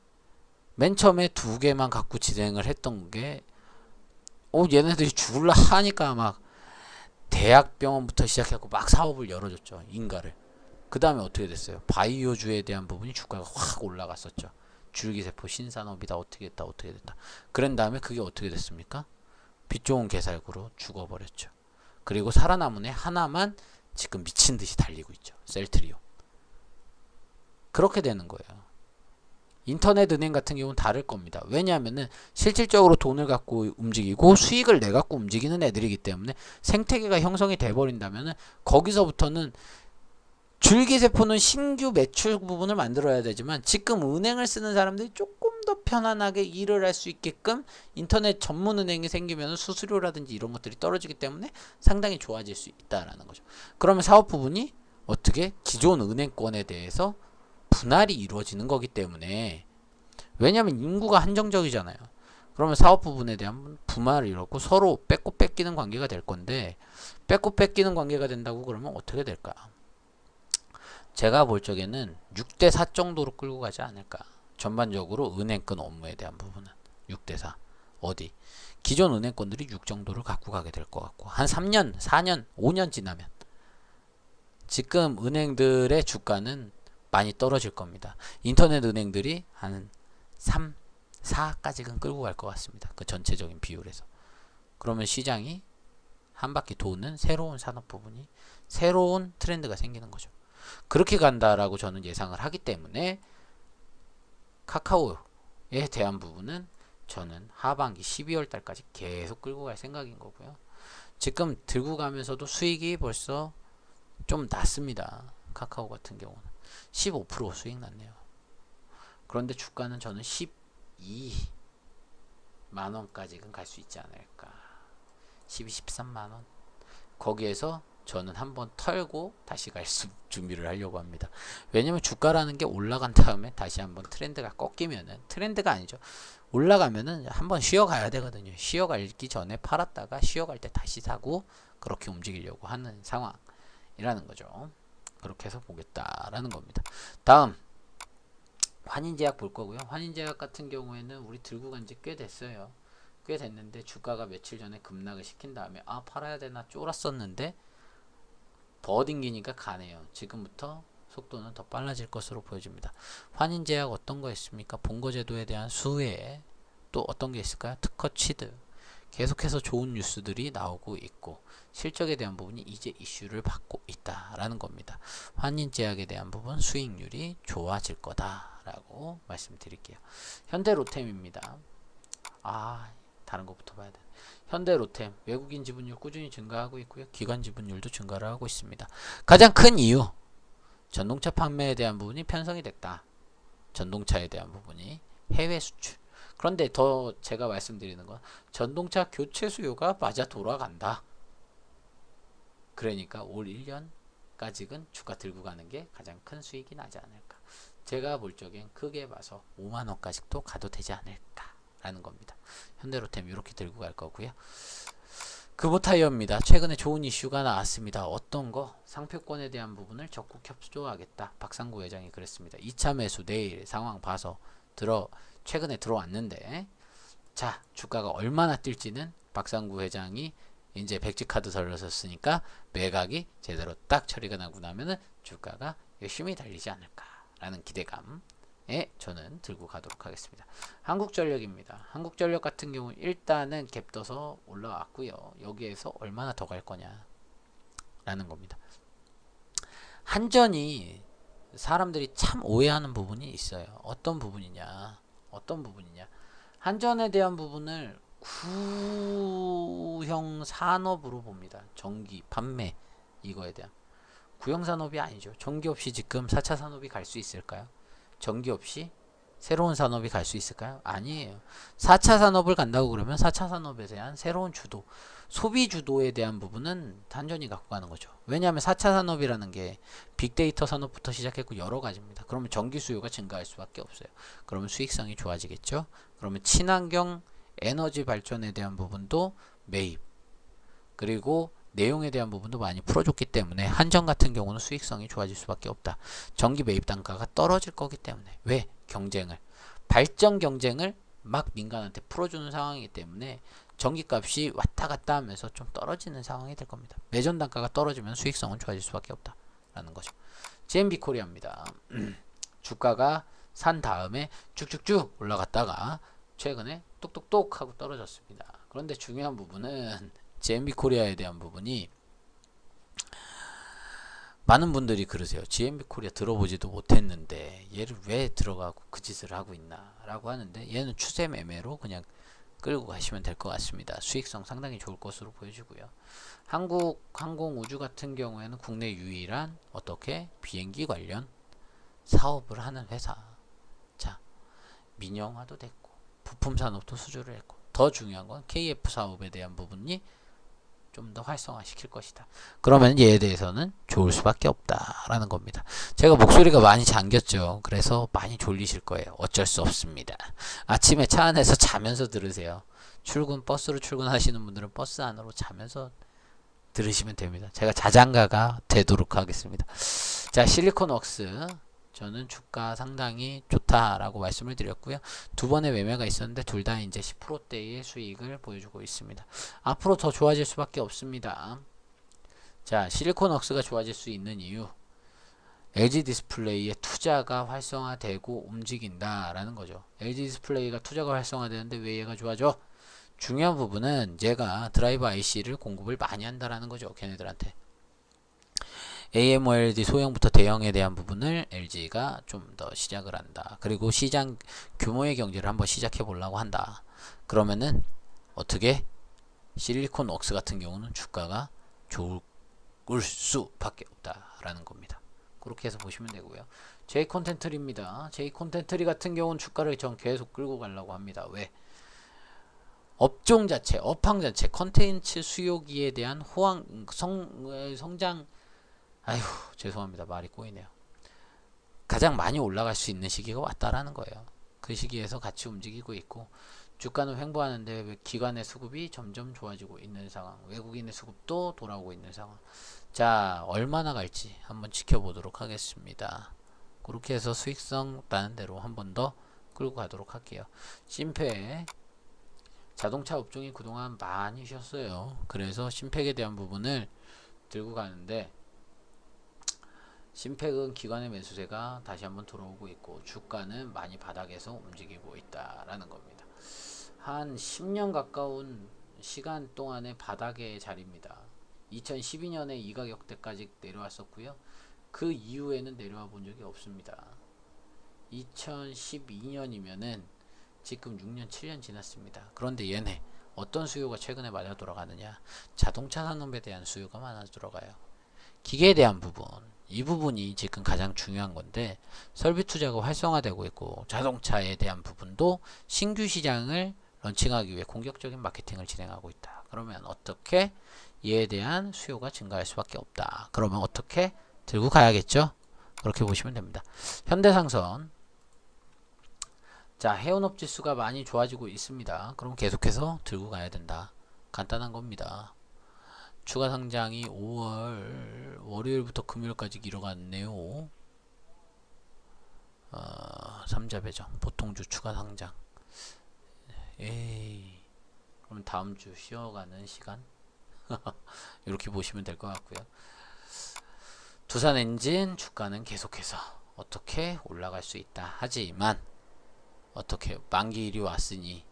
A: 맨 처음에 2개만 갖고 진행을 했던 게 얘네들이 죽을라 하니까 막 대학병원부터 시작해갖고 막 사업을 열어줬죠. 인가를. 그 다음에 어떻게 됐어요? 바이오주에 대한 부분이 주가가 확 올라갔었죠. 줄기세포 신산업이다, 어떻게 됐다. 그런 다음에 그게 어떻게 됐습니까? 빛 좋은 개살구로 죽어버렸죠. 그리고 살아남은 애 하나만 지금 미친듯이 달리고 있죠. 셀트리온. 그렇게 되는 거예요. 인터넷 은행 같은 경우는 다를 겁니다. 왜냐하면은 실질적으로 돈을 갖고 움직이고 수익을 내 갖고 움직이는 애들이기 때문에 생태계가 형성이 돼버린다면은 거기서부터는 줄기세포는 신규 매출 부분을 만들어야 되지만 지금 은행을 쓰는 사람들이 조금 더 편안하게 일을 할 수 있게끔 인터넷 전문 은행이 생기면 수수료라든지 이런 것들이 떨어지기 때문에 상당히 좋아질 수 있다라는 거죠. 그러면 사업 부분이 어떻게 기존 은행권에 대해서 분할이 이루어지는 거기 때문에, 왜냐하면 인구가 한정적이잖아요. 그러면 사업 부분에 대한 부마를 잃었고 서로 뺏고 뺏기는 관계가 될 건데, 뺏고 뺏기는 관계가 된다고 그러면 어떻게 될까? 제가 볼 적에는 6대4 정도로 끌고 가지 않을까. 전반적으로 은행권 업무에 대한 부분은 6대4. 어디? 기존 은행권들이 6 정도를 갖고 가게 될 것 같고, 한 3년, 4년, 5년 지나면 지금 은행들의 주가는 많이 떨어질 겁니다. 인터넷 은행들이 한 3, 4까지는 끌고 갈 것 같습니다. 그 전체적인 비율에서. 그러면 시장이 한 바퀴 도는 새로운 산업 부분이, 새로운 트렌드가 생기는 거죠. 그렇게 간다라고 저는 예상을 하기 때문에 카카오에 대한 부분은 저는 하반기 12월 달까지 계속 끌고 갈 생각인 거고요. 지금 들고 가면서도 수익이 벌써 좀 낮습니다. 카카오 같은 경우는 15% 수익 났네요. 그런데 주가는 저는 12만원까지는 갈 수 있지 않을까. 12, 13만원. 거기에서 저는 한번 털고 다시 갈 준비를 하려고 합니다. 왜냐면 주가라는 게 올라간 다음에 다시 한번 트렌드가 꺾이면은, 트렌드가 아니죠, 올라가면은 한번 쉬어가야 되거든요. 쉬어가기 전에 팔았다가 쉬어갈 때 다시 사고, 그렇게 움직이려고 하는 상황이라는 거죠. 그렇게 해서 보겠다라는 겁니다. 다음 환인제약 볼 거고요. 환인제약 같은 경우에는 우리 들고 간 지 꽤 됐어요. 꽤 됐는데 주가가 며칠 전에 급락을 시킨 다음에 팔아야 되나 쫄았었는데 더 딩기니까 가네요. 지금부터 속도는 더 빨라질 것으로 보여집니다. 환인제약 어떤 거 있습니까? 본거제도에 대한 수혜, 또 어떤 게 있을까요? 특허 취득. 계속해서 좋은 뉴스들이 나오고 있고, 실적에 대한 부분이 이제 이슈를 받고 있다라는 겁니다. 환인제약에 대한 부분 수익률이 좋아질 거다라고 말씀드릴게요. 현대로템입니다. 다른 것부터 봐야 돼. 현대로템 외국인 지분율 꾸준히 증가하고 있고요. 기관 지분율도 증가를 하고 있습니다. 가장 큰 이유, 전동차 판매에 대한 부분이 편성이 됐다. 전동차에 대한 부분이 해외 수출. 그런데 더 제가 말씀드리는 건 전동차 교체 수요가 맞아 돌아간다. 그러니까 올 1년까지는 주가 들고 가는 게 가장 큰 수익이 나지 않을까. 제가 볼 적엔 크게 봐서 5만원까지도 가도 되지 않을까 라는 겁니다. 현대로템 이렇게 들고 갈 거고요. 금호타이어입니다. 최근에 좋은 이슈가 나왔습니다. 어떤 거? 상표권에 대한 부분을 적극 협조하겠다. 박상구 회장이 그랬습니다. 2차 매수 내일 상황 봐서 최근에 들어왔는데, 자, 주가가 얼마나 뛸지는 박상구 회장이 이제 백지카드 설러섰으니까 매각이 제대로 딱 처리가 나고 나면은 주가가 열심히 달리지 않을까라는 기대감에 저는 들고 가도록 하겠습니다. 한국전력입니다. 한국전력 같은 경우 일단은 갭 떠서 올라왔고요. 여기에서 얼마나 더 갈 거냐라는 겁니다. 한전이 사람들이 참 오해하는 부분이 있어요. 어떤 부분이냐? 한전에 대한 부분을 구형 산업으로 봅니다. 전기, 판매, 이거에 대한. 구형 산업이 아니죠. 전기 없이 지금 4차 산업이 갈 수 있을까요? 전기 없이 새로운 산업이 갈 수 있을까요? 아니에요. 4차 산업을 간다고 그러면 4차 산업에 대한 새로운 주도, 소비 주도에 대한 부분은 한전이 갖고 가는 거죠. 왜냐하면 4차 산업이라는 게 빅데이터 산업부터 시작했고 여러 가지입니다. 그러면 전기 수요가 증가할 수밖에 없어요. 그러면 수익성이 좋아지겠죠. 그러면 친환경 에너지 발전에 대한 부분도 매입, 그리고 내용에 대한 부분도 많이 풀어줬기 때문에 한전 같은 경우는 수익성이 좋아질 수밖에 없다. 전기 매입 단가가 떨어질 거기 때문에. 왜? 발전 경쟁을 막 민간한테 풀어주는 상황이기 때문에 전기값이 왔다 갔다 하면서 좀 떨어지는 상황이 될 겁니다. 매전 단가가 떨어지면 수익성은 좋아질 수밖에 없다라는 거죠. GMB 코리아입니다. 주가가 산 다음에 쭉쭉쭉 올라갔다가 최근에 똑똑똑 하고 떨어졌습니다. 그런데 중요한 부분은 GMB 코리아에 대한 부분이, 많은 분들이 그러세요. GMB 코리아 들어보지도 못했는데 얘를 왜 들어가고 그 짓을 하고 있나 라고 하는데, 얘는 추세 매매로 그냥 끌고 가시면 될 것 같습니다. 수익성 상당히 좋을 것으로 보여지고요. 한국항공우주 같은 경우에는 국내 유일한 어떻게 비행기 관련 사업을 하는 회사. 자, 민영화도 됐고 부품 산업도 수주를 했고, 더 중요한 건 KF 사업에 대한 부분이 좀 더 활성화시킬 것이다. 그러면 얘에 대해서는 좋을 수밖에 없다라는 겁니다. 제가 목소리가 많이 잠겼죠. 그래서 많이 졸리실 거예요. 어쩔 수 없습니다. 아침에 차 안에서 자면서 들으세요. 버스로 출근하시는 분들은 버스 안으로 자면서 들으시면 됩니다. 제가 자장가가 되도록 하겠습니다. 자, 실리콘웍스. 저는 주가 상당히 좋다라고 말씀을 드렸고요. 두 번의 매매가 있었는데 둘 다 이제 10%대의 수익을 보여주고 있습니다. 앞으로 더 좋아질 수밖에 없습니다. 자, 실리콘웍스가 좋아질 수 있는 이유. LG 디스플레이의 투자가 활성화되고 움직인다라는 거죠. LG 디스플레이가 투자가 활성화되는데 왜 얘가 좋아져? 중요한 부분은 얘가 드라이버 IC를 공급을 많이 한다라는 거죠. 걔네들한테. AMOLED 소형부터 대형에 대한 부분을 LG가 좀 더 시작을 한다. 그리고 시장 규모의 경제를 한번 시작해 보려고 한다. 그러면은 어떻게 실리콘웍스 같은 경우는 주가가 좋을 수밖에 없다라는 겁니다. 그렇게 해서 보시면 되고요. J콘텐트리입니다. J콘텐트리 같은 경우는 주가를 전 계속 끌고 가려고 합니다. 왜? 업종 자체, 업황 자체, 컨텐츠 수요기에 대한 성장, 아휴, 죄송합니다. 말이 꼬이네요. 가장 많이 올라갈 수 있는 시기가 왔다라는 거예요. 그 시기에서 같이 움직이고 있고, 주가는 횡보하는데 기관의 수급이 점점 좋아지고 있는 상황, 외국인의 수급도 돌아오고 있는 상황. 자, 얼마나 갈지 한번 지켜보도록 하겠습니다. 그렇게 해서 수익성 나는 대로 한 번 더 끌고 가도록 할게요. 심페 자동차 업종이 그동안 많이 쉬었어요. 그래서 심팩에 대한 부분을 들고 가는데, 심팩은 기관의 매수세가 다시 한번 들어오고 있고 주가는 많이 바닥에서 움직이고 있다라는 겁니다. 한 10년 가까운 시간 동안의 바닥의 자리입니다. 2012년에 이 가격대까지 내려왔었고요. 그 이후에는 내려와 본 적이 없습니다. 2012년이면은 지금 6년 7년 지났습니다. 그런데 얘네 어떤 수요가 최근에 맞아 돌아가느냐? 자동차 산업에 대한 수요가 많아 들어가요. 기계에 대한 부분, 이 부분이 지금 가장 중요한 건데, 설비 투자가 활성화되고 있고 자동차에 대한 부분도 신규 시장을 런칭하기 위해 공격적인 마케팅을 진행하고 있다. 그러면 어떻게 이에 대한 수요가 증가할 수밖에 없다. 그러면 어떻게 들고 가야겠죠? 그렇게 보시면 됩니다. 현대상선, 자, 해운업 지수가 많이 좋아지고 있습니다. 그럼 계속해서 들고 가야 된다. 간단한 겁니다. 추가 상장이 5월 월요일부터 금요일까지 이뤄갔네요. 3자 배정, 보통주 추가 상장. 에이, 그럼 다음 주 쉬어가는 시간? 이렇게 보시면 될 것 같고요. 두산 엔진 주가는 계속해서 어떻게 올라갈 수 있다. 하지만 어떻게 만기일이 왔으니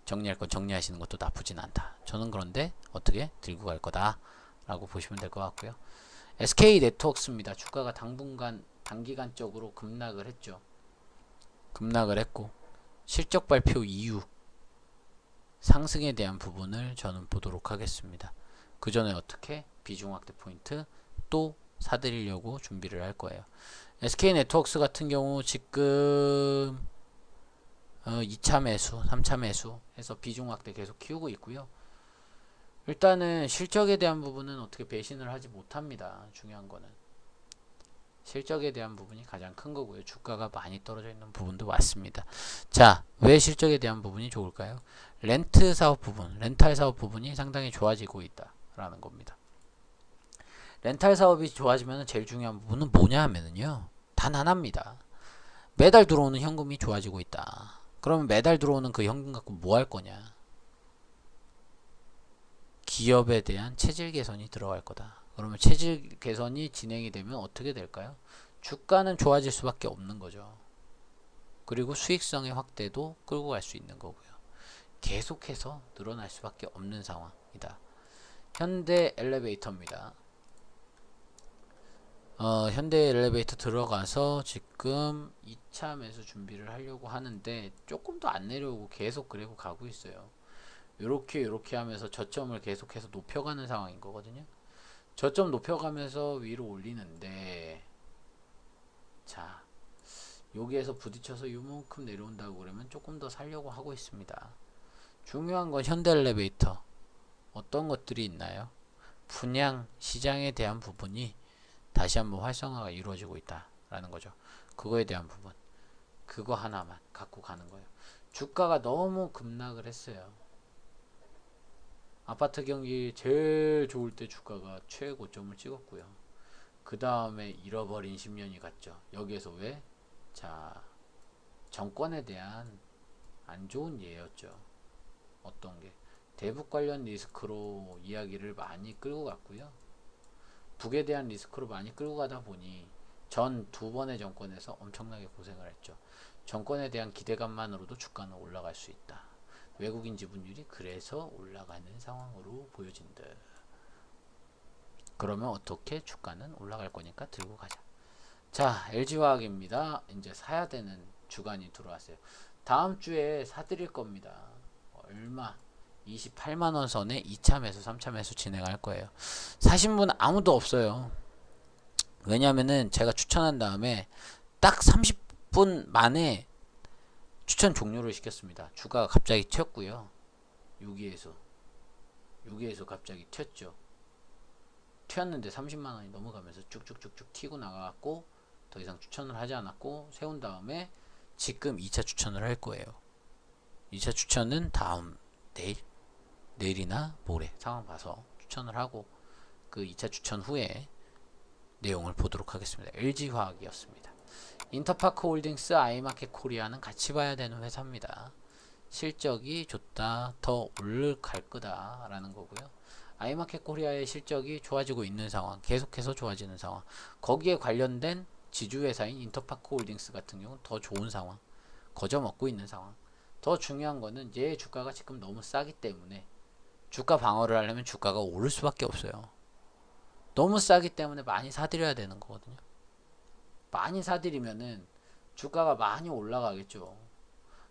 A: 정리할 건 정리하시는 것도 나쁘진 않다. 저는 그런데 어떻게 들고 갈 거다 라고 보시면 될 것 같고요. SK네트워크스입니다. 주가가 단기간적으로 급락을 했죠. 급락을 했고 실적 발표 이후 상승에 대한 부분을 저는 보도록 하겠습니다. 그 전에 어떻게 비중 확대 포인트 또 사들이려고 준비를 할 거예요. SK네트워크스 같은 경우 지금 2차 매수, 3차 매수 해서 비중 확대 계속 키우고 있고요. 일단은 실적에 대한 부분은 어떻게 배신을 하지 못합니다. 중요한 거는 실적에 대한 부분이 가장 큰 거고요. 주가가 많이 떨어져 있는 부분도 맞습니다. 자, 왜 실적에 대한 부분이 좋을까요? 렌트 사업 부분, 렌탈 사업 부분이 상당히 좋아지고 있다라는 겁니다. 렌탈 사업이 좋아지면 제일 중요한 부분은 뭐냐 하면은요, 단 하나입니다. 매달 들어오는 현금이 좋아지고 있다. 그러면 매달 들어오는 그 현금 갖고 뭐 할 거냐? 기업에 대한 체질 개선이 들어갈 거다. 그러면 체질 개선이 진행이 되면 어떻게 될까요? 주가는 좋아질 수밖에 없는 거죠. 그리고 수익성의 확대도 끌고 갈 수 있는 거고요. 계속해서 늘어날 수밖에 없는 상황이다. 현대 엘리베이터입니다. 현대 엘리베이터 들어가서 지금 2차 매수 준비를 하려고 하는데 조금 더 안 내려오고 계속 그리고 가고 있어요. 요렇게 하면서 저점을 계속해서 높여가는 상황인 거거든요. 저점 높여가면서 위로 올리는데, 자, 여기에서 부딪혀서 요만큼 내려온다고 그러면 조금 더 살려고 하고 있습니다. 중요한 건 현대 엘리베이터 어떤 것들이 있나요? 분양 시장에 대한 부분이 다시 한번 활성화가 이루어지고 있다라는 거죠. 그거에 대한 부분. 그거 하나만 갖고 가는 거예요. 주가가 너무 급락을 했어요. 아파트 경기 제일 좋을 때 주가가 최고점을 찍었고요. 그 다음에 잃어버린 10년이 갔죠. 여기에서 왜? 자, 정권에 대한 안 좋은 예였죠. 어떤 게? 대북 관련 리스크로 이야기를 많이 끌고 갔고요. 북에 대한 리스크로 많이 끌고 가다 보니 전 두 번의 정권에서 엄청나게 고생을 했죠. 정권에 대한 기대감만으로도 주가는 올라갈 수 있다. 외국인 지분율이 그래서 올라가는 상황으로 보여진다. 그러면 어떻게? 주가는 올라갈 거니까 들고 가자. 자, LG화학입니다. 이제 사야 되는 주간이 들어왔어요. 다음 주에 사드릴 겁니다. 얼마? 28만원 선에 2차 매수 3차 매수 진행할 거예요. 사신 분 아무도 없어요. 왜냐면은 제가 추천한 다음에 딱 30분 만에 추천 종료를 시켰습니다. 주가가 갑자기 튀었고요. 여기에서 갑자기 튀었죠. 튀었는데 30만원이 넘어가면서 쭉쭉쭉쭉 튀고 나가고 더 이상 추천을 하지 않았고 세운 다음에 지금 2차 추천을 할 거예요. 2차 추천은 다음 내일이나 모레 상황 봐서 추천을 하고 그 2차 추천 후에 내용을 보도록 하겠습니다. LG화학이었습니다. 인터파크 홀딩스, 아이마켓 코리아는 같이 봐야 되는 회사입니다. 실적이 좋다, 더 올라갈 거다 라는 거고요. 아이마켓 코리아의 실적이 좋아지고 있는 상황, 계속해서 좋아지는 상황, 거기에 관련된 지주회사인 인터파크 홀딩스 같은 경우는 더 좋은 상황, 거저 먹고 있는 상황. 더 중요한 거는 얘 주가가 지금 너무 싸기 때문에 주가 방어를 하려면 주가가 오를 수밖에 없어요. 너무 싸기 때문에 많이 사들여야 되는 거거든요. 많이 사들이면은 주가가 많이 올라가겠죠.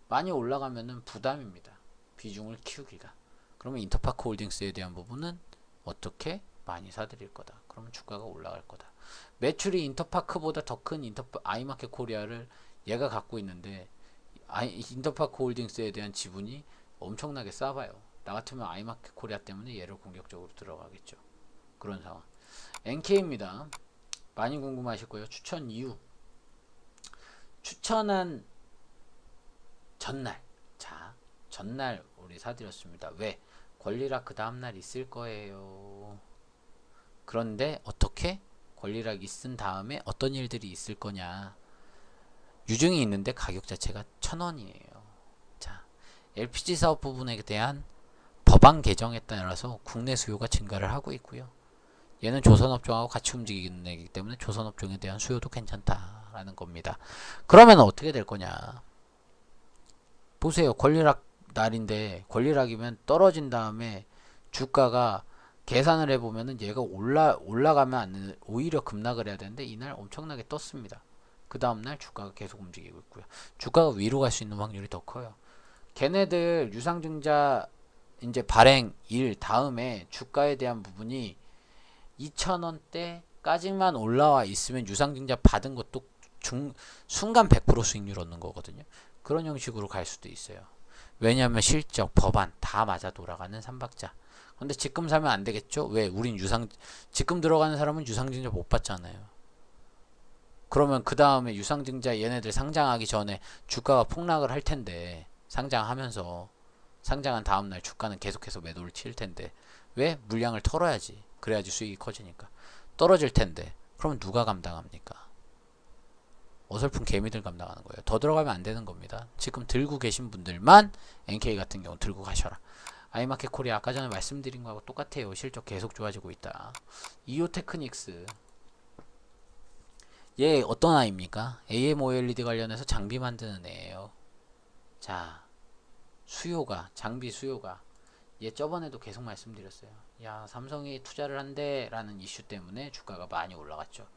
A: 많이 올라가면은 부담입니다. 비중을 키우기가. 그러면 인터파크 홀딩스에 대한 부분은 어떻게? 많이 사들일 거다. 그러면 주가가 올라갈 거다. 매출이 인터파크보다 더 큰 아이마켓 코리아를 얘가 갖고 있는데 인터파크 홀딩스에 대한 지분이 엄청나게 싸봐요. 나 같으면 아이마켓 코리아 때문에 얘를 공격적으로 들어가겠죠. 그런 상황. NK입니다. 많이 궁금하실 거예요. 추천 이유. 추천한 전날. 자, 전날 우리 사드렸습니다. 왜? 권리락 그 다음날 있을 거예요. 그런데 어떻게? 권리락 있은 다음에 어떤 일들이 있을 거냐. 유증이 있는데 가격 자체가 1,000원이에요. 자, LPG 사업 부분에 대한 법안 개정에 따라서 국내 수요가 증가를 하고 있고요. 얘는 조선업종하고 같이 움직이는 애이기 때문에 조선업종에 대한 수요도 괜찮다라는 겁니다. 그러면 어떻게 될 거냐? 보세요. 권리락 날인데 권리락이면 떨어진 다음에 주가가 계산을 해보면은 얘가 올라가면 안, 오히려 급락을 해야 되는데 이날 엄청나게 떴습니다. 그 다음날 주가가 계속 움직이고 있고요. 주가가 위로 갈 수 있는 확률이 더 커요. 걔네들 유상증자 이제 발행일 다음에 주가에 대한 부분이 2,000원대까지만 올라와 있으면 유상증자 받은 것도 순간 100% 수익률 얻는 거거든요. 그런 형식으로 갈 수도 있어요. 왜냐하면 실적, 법안 다 맞아 돌아가는 삼박자. 근데 지금 사면 안 되겠죠? 왜? 우린 지금 들어가는 사람은 유상증자 못 받잖아요. 그러면 그 다음에 유상증자 얘네들 상장하기 전에 주가가 폭락을 할 텐데, 상장하면서 상장한 다음날 주가는 계속해서 매도를 칠 텐데, 왜? 물량을 털어야지. 그래야지 수익이 커지니까. 떨어질 텐데, 그러면 누가 감당합니까? 어설픈 개미들 감당하는 거예요. 더 들어가면 안 되는 겁니다. 지금 들고 계신 분들만 NK 같은 경우 들고 가셔라. 아이마켓 코리아 아까 전에 말씀드린 거하고 똑같아요. 실적 계속 좋아지고 있다. 이오테크닉스 얘 어떤 아이입니까? AMOLED 관련해서 장비 만드는 애예요. 자, 장비 수요가 얘 저번에도 계속 말씀드렸어요. 야, 삼성이 투자를 한대 라는 이슈 때문에 주가가 많이 올라갔죠.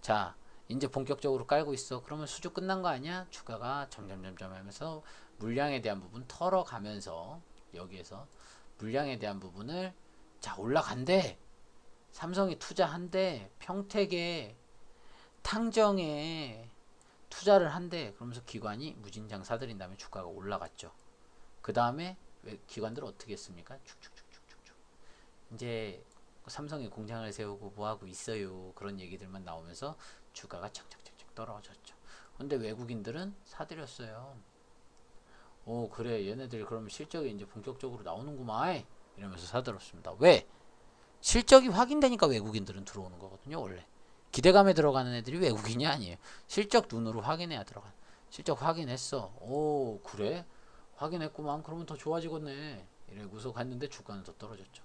A: 자, 이제 본격적으로 깔고 있어. 그러면 수주 끝난 거 아니야? 주가가 점점점점 하면서 물량에 대한 부분 털어가면서 여기에서 물량에 대한 부분을 자 올라간대. 삼성이 투자한대. 평택에 탕정에 투자를 한대. 그러면서 기관이 무진장 사들인 다음에 주가가 올라갔죠. 그 다음에 기관들 어떻게 했습니까? 축축축축축 이제 삼성이 공장을 세우고 뭐하고 있어요. 그런 얘기들만 나오면서 주가가 착착착착 떨어졌죠. 근데 외국인들은 사들였어요. 오, 그래, 얘네들 그러면 실적이 이제 본격적으로 나오는구만 이러면서 사들었습니다. 왜? 실적이 확인되니까 외국인들은 들어오는 거거든요. 원래 기대감에 들어가는 애들이 외국인이 아니에요. 실적 눈으로 확인해야 들어가. 실적 확인했어. 오, 그래? 확인했구만. 그러면 더 좋아지겠네. 이래고서 갔는데 주가는 더 떨어졌죠.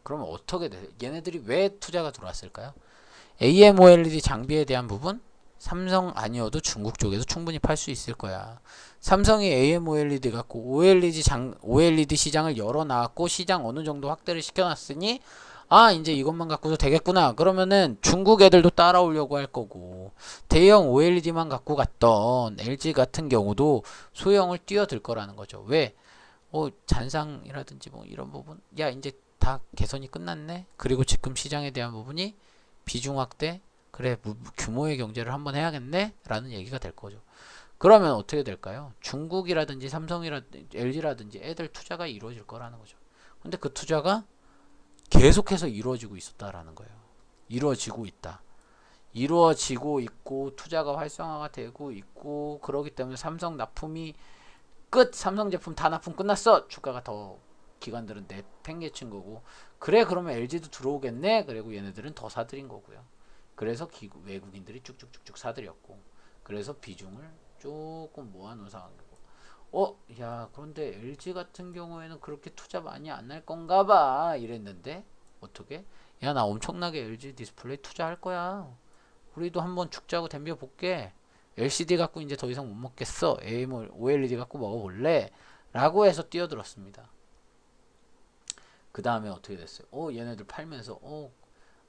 A: 그러면 어떻게 돼? 얘네들이 왜 투자가 들어왔을까요? AMOLED 장비에 대한 부분 삼성 아니어도 중국 쪽에서 충분히 팔 수 있을 거야. 삼성이 AMOLED 갖고 OLED 시장을 열어놨고 시장 어느 정도 확대를 시켜놨으니 아 이제 이것만 갖고도 되겠구나. 그러면은 중국 애들도 따라오려고 할 거고 대형 OLED만 갖고 갔던 LG 같은 경우도 소형을 뛰어들 거라는 거죠. 왜? 잔상이라든지 뭐 이런 부분 야 이제 다 개선이 끝났네. 그리고 지금 시장에 대한 부분이 비중 확대 그래 규모의 경제를 한번 해야겠네 라는 얘기가 될 거죠. 그러면 어떻게 될까요? 중국이라든지 삼성이라든지 LG라든지 애들 투자가 이루어질 거라는 거죠. 근데 그 투자가 계속해서 이루어지고 있었다라는 거예요. 이루어지고 있다. 이루어지고 있고 투자가 활성화가 되고 있고 그러기 때문에 삼성 납품이 끝. 삼성 제품 다 납품 끝났어. 주가가 더 기관들은 내팽개친 거고 그래 그러면 LG도 들어오겠네. 그리고 얘네들은 더 사들인 거고요. 그래서 외국인들이 쭉쭉쭉쭉 사들였고 그래서 비중을 조금 모아놓은 상황이고 야 그런데 LG 같은 경우에는 그렇게 투자 많이 안 할 건가 봐 이랬는데 어떻게 야 나 엄청나게 LG 디스플레이 투자할 거야. 우리도 한번 죽자고 덤벼 볼게. LCD 갖고 이제 더 이상 못 먹겠어. OLED 갖고 먹어볼래? 라고 해서 뛰어들었습니다. 그 다음에 어떻게 됐어요? 얘네들 팔면서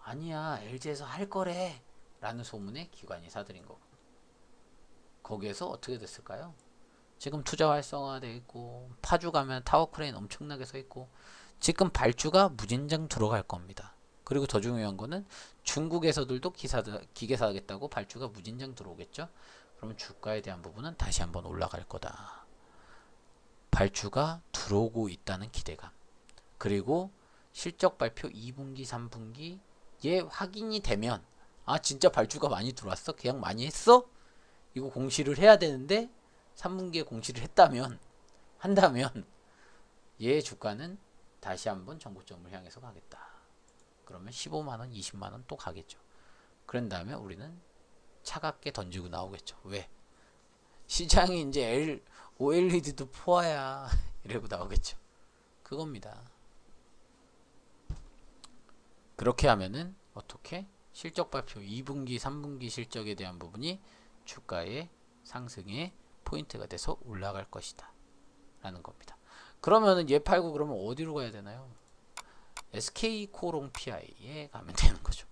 A: 아니야 LG에서 할 거래 라는 소문에 기관이 사들인 거고 거기에서 어떻게 됐을까요? 지금 투자 활성화되어 있고 파주 가면 타워 크레인 엄청나게 서 있고 지금 발주가 무진장 들어갈 겁니다. 그리고 더 중요한 거는 중국에서들도 기계 사겠다고 발주가 무진장 들어오겠죠. 그러면 주가에 대한 부분은 다시 한번 올라갈 거다. 발주가 들어오고 있다는 기대감. 그리고 실적 발표 2분기, 3분기에 확인이 되면 아 진짜 발주가 많이 들어왔어? 계약 많이 했어? 이거 공시를 해야 되는데 3분기에 공시를 한다면 얘 주가는 다시 한번 정고점을 향해서 가겠다. 그러면 15만원, 20만원 또 가겠죠. 그런 다음에 우리는 차갑게 던지고 나오겠죠. 왜? 시장이 이제 OLED도 포화야 이러고 나오겠죠. 그겁니다. 그렇게 하면은 어떻게? 실적 발표 2분기, 3분기 실적에 대한 부분이 주가의 상승의 포인트가 돼서 올라갈 것이다. 라는 겁니다. 그러면은 얘 팔고 그러면 어디로 가야 되나요? SK코롱 PI에 가면 되는 거죠.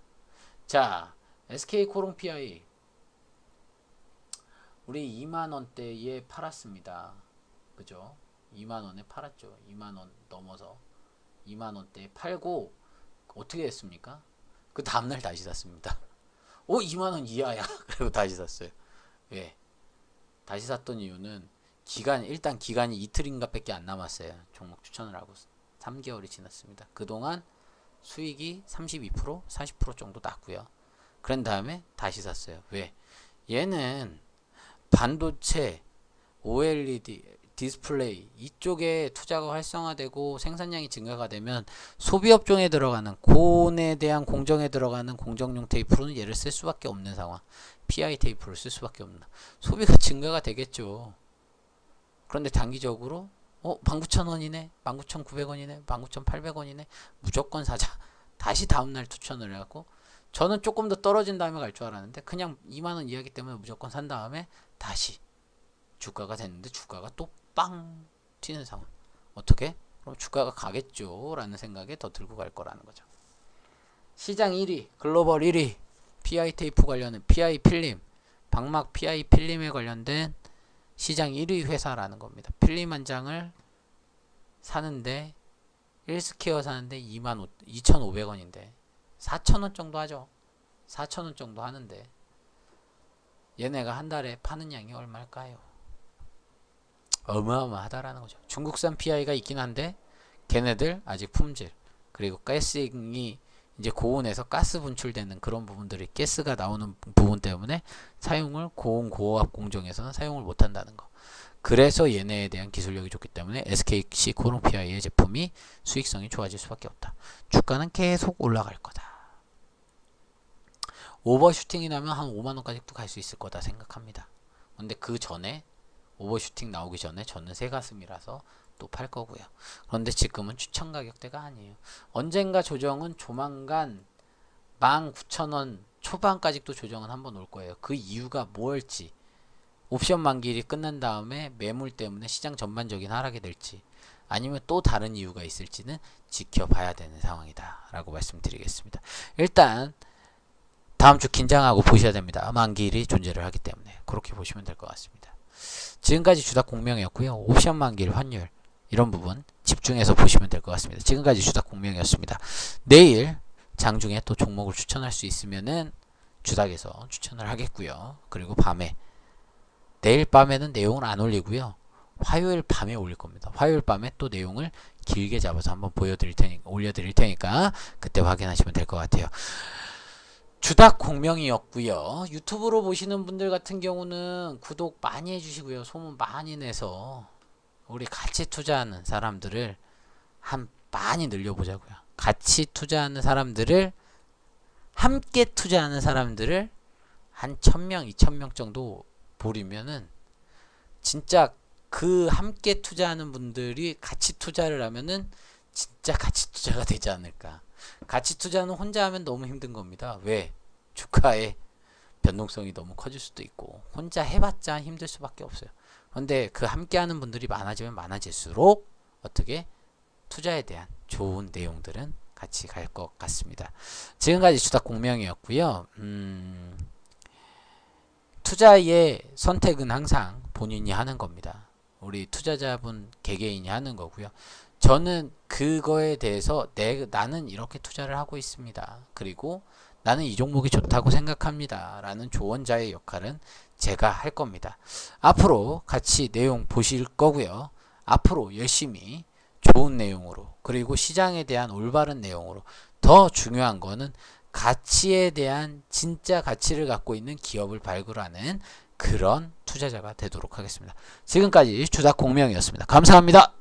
A: 자, SK코롱 PI 우리 2만원대에 팔았습니다. 그죠? 2만원에 팔았죠. 2만원 넘어서 2만원대에 팔고 어떻게 했습니까? 그 다음날 다시 샀습니다. 2만원 이하야. 그리고 다시 샀어요. 왜? 다시 샀던 이유는 일단 기간이 이틀인가 밖에 안 남았어요. 종목 추천을 하고 3개월이 지났습니다. 그동안 수익이 32%, 40% 정도 났고요. 그런 다음에 다시 샀어요. 왜? 얘는 반도체, OLED, 디스플레이 이쪽에 투자가 활성화되고 생산량이 증가가 되면 소비업종에 들어가는 곤에 대한 공정에 들어가는 공정용 테이프로는 얘를 쓸 수밖에 없는 상황. PI 테이프를 쓸 수밖에 없는 소비가 증가가 되겠죠. 그런데 단기적으로 19,000원이네 19,900원이네 19,800원이네 무조건 사자. 다시 다음날 추천을 해갖고 저는 조금 더 떨어진 다음에 갈 줄 알았는데 그냥 2만원 이하기 때문에 무조건 산 다음에 다시 주가가 됐는데 주가가 또 빵 튀는 상황. 어떻게? 그럼 주가가 가겠죠 라는 생각에 더 들고 갈 거라는 거죠. 시장 1위 글로벌 1위 PI 테이프 관련된 PI 필름 방막 PI 필름에 관련된 시장 1위 회사라는 겁니다. 필름 한 장을 사는데 1스퀘어 사는데 2,500원인데 4,000원 정도 하죠. 4,000원 정도 하는데 얘네가 한 달에 파는 양이 얼마일까요? 어마어마하다라는 거죠. 중국산 PI가 있긴 한데 걔네들 아직 품질, 그리고 가스잉이 이제 고온에서 가스 분출되는 그런 부분들이, 가스가 나오는 부분 때문에 사용을 고온 고압 공정에서는 사용을 못한다는 거. 그래서 얘네에 대한 기술력이 좋기 때문에 SKC 코롱PI의 제품이 수익성이 좋아질 수밖에 없다. 주가는 계속 올라갈 거다. 오버슈팅이 나면 한 5만원까지도 갈 수 있을 거다 생각합니다. 근데 그 전에, 오버슈팅 나오기 전에 저는 새가슴이라서 또 팔 거고요. 그런데 지금은 추천 가격대가 아니에요. 언젠가 조정은 조만간 19,000원 초반까지도 조정은 한번 올 거예요. 그 이유가 뭘지, 옵션 만기일이 끝난 다음에 매물 때문에 시장 전반적인 하락이 될지, 아니면 또 다른 이유가 있을지는 지켜봐야 되는 상황이다 라고 말씀드리겠습니다. 일단 다음 주 긴장하고 보셔야 됩니다. 만기일이 존재를 하기 때문에 그렇게 보시면 될 것 같습니다. 지금까지 주닥 공명이었고요. 옵션 만기일 환율 이런 부분 집중해서 보시면 될 것 같습니다. 지금까지 주닥 공명이었습니다. 내일 장중에 또 종목을 추천할 수 있으면은 주닥에서 추천을 하겠고요. 그리고 밤에, 내일 밤에는 내용을 안 올리고요. 화요일 밤에 올릴 겁니다. 화요일 밤에 또 내용을 길게 잡아서 한번 올려드릴 테니까 그때 확인하시면 될 것 같아요. 주닥 공명이었고요. 유튜브로 보시는 분들 같은 경우는 구독 많이 해주시고요. 소문 많이 내서 우리 같이 투자하는 사람들을 많이 늘려보자고요. 같이 투자하는 사람들을, 함께 투자하는 사람들을 한 1000명, 2000명 정도 보리면은 진짜 그 함께 투자하는 분들이 같이 투자를 하면은 진짜 같이 투자가 되지 않을까. 같이 투자는 혼자 하면 너무 힘든 겁니다. 왜? 주가의 변동성이 너무 커질 수도 있고 혼자 해봤자 힘들 수밖에 없어요. 근데 그 함께 하는 분들이 많아지면 많아질수록 어떻게 투자에 대한 좋은 내용들은 같이 갈 것 같습니다. 지금까지 주닥 공명이었고요. 투자의 선택은 항상 본인이 하는 겁니다. 우리 투자자분 개개인이 하는 거고요. 저는 그거에 대해서 나는 이렇게 투자를 하고 있습니다. 그리고 나는 이 종목이 좋다고 생각합니다. 라는 조언자의 역할은 제가 할 겁니다. 앞으로 같이 내용 보실 거고요. 앞으로 열심히 좋은 내용으로, 그리고 시장에 대한 올바른 내용으로, 더 중요한 거는 가치에 대한 진짜 가치를 갖고 있는 기업을 발굴하는 그런 투자자가 되도록 하겠습니다. 지금까지 주닥 공명이었습니다. 감사합니다.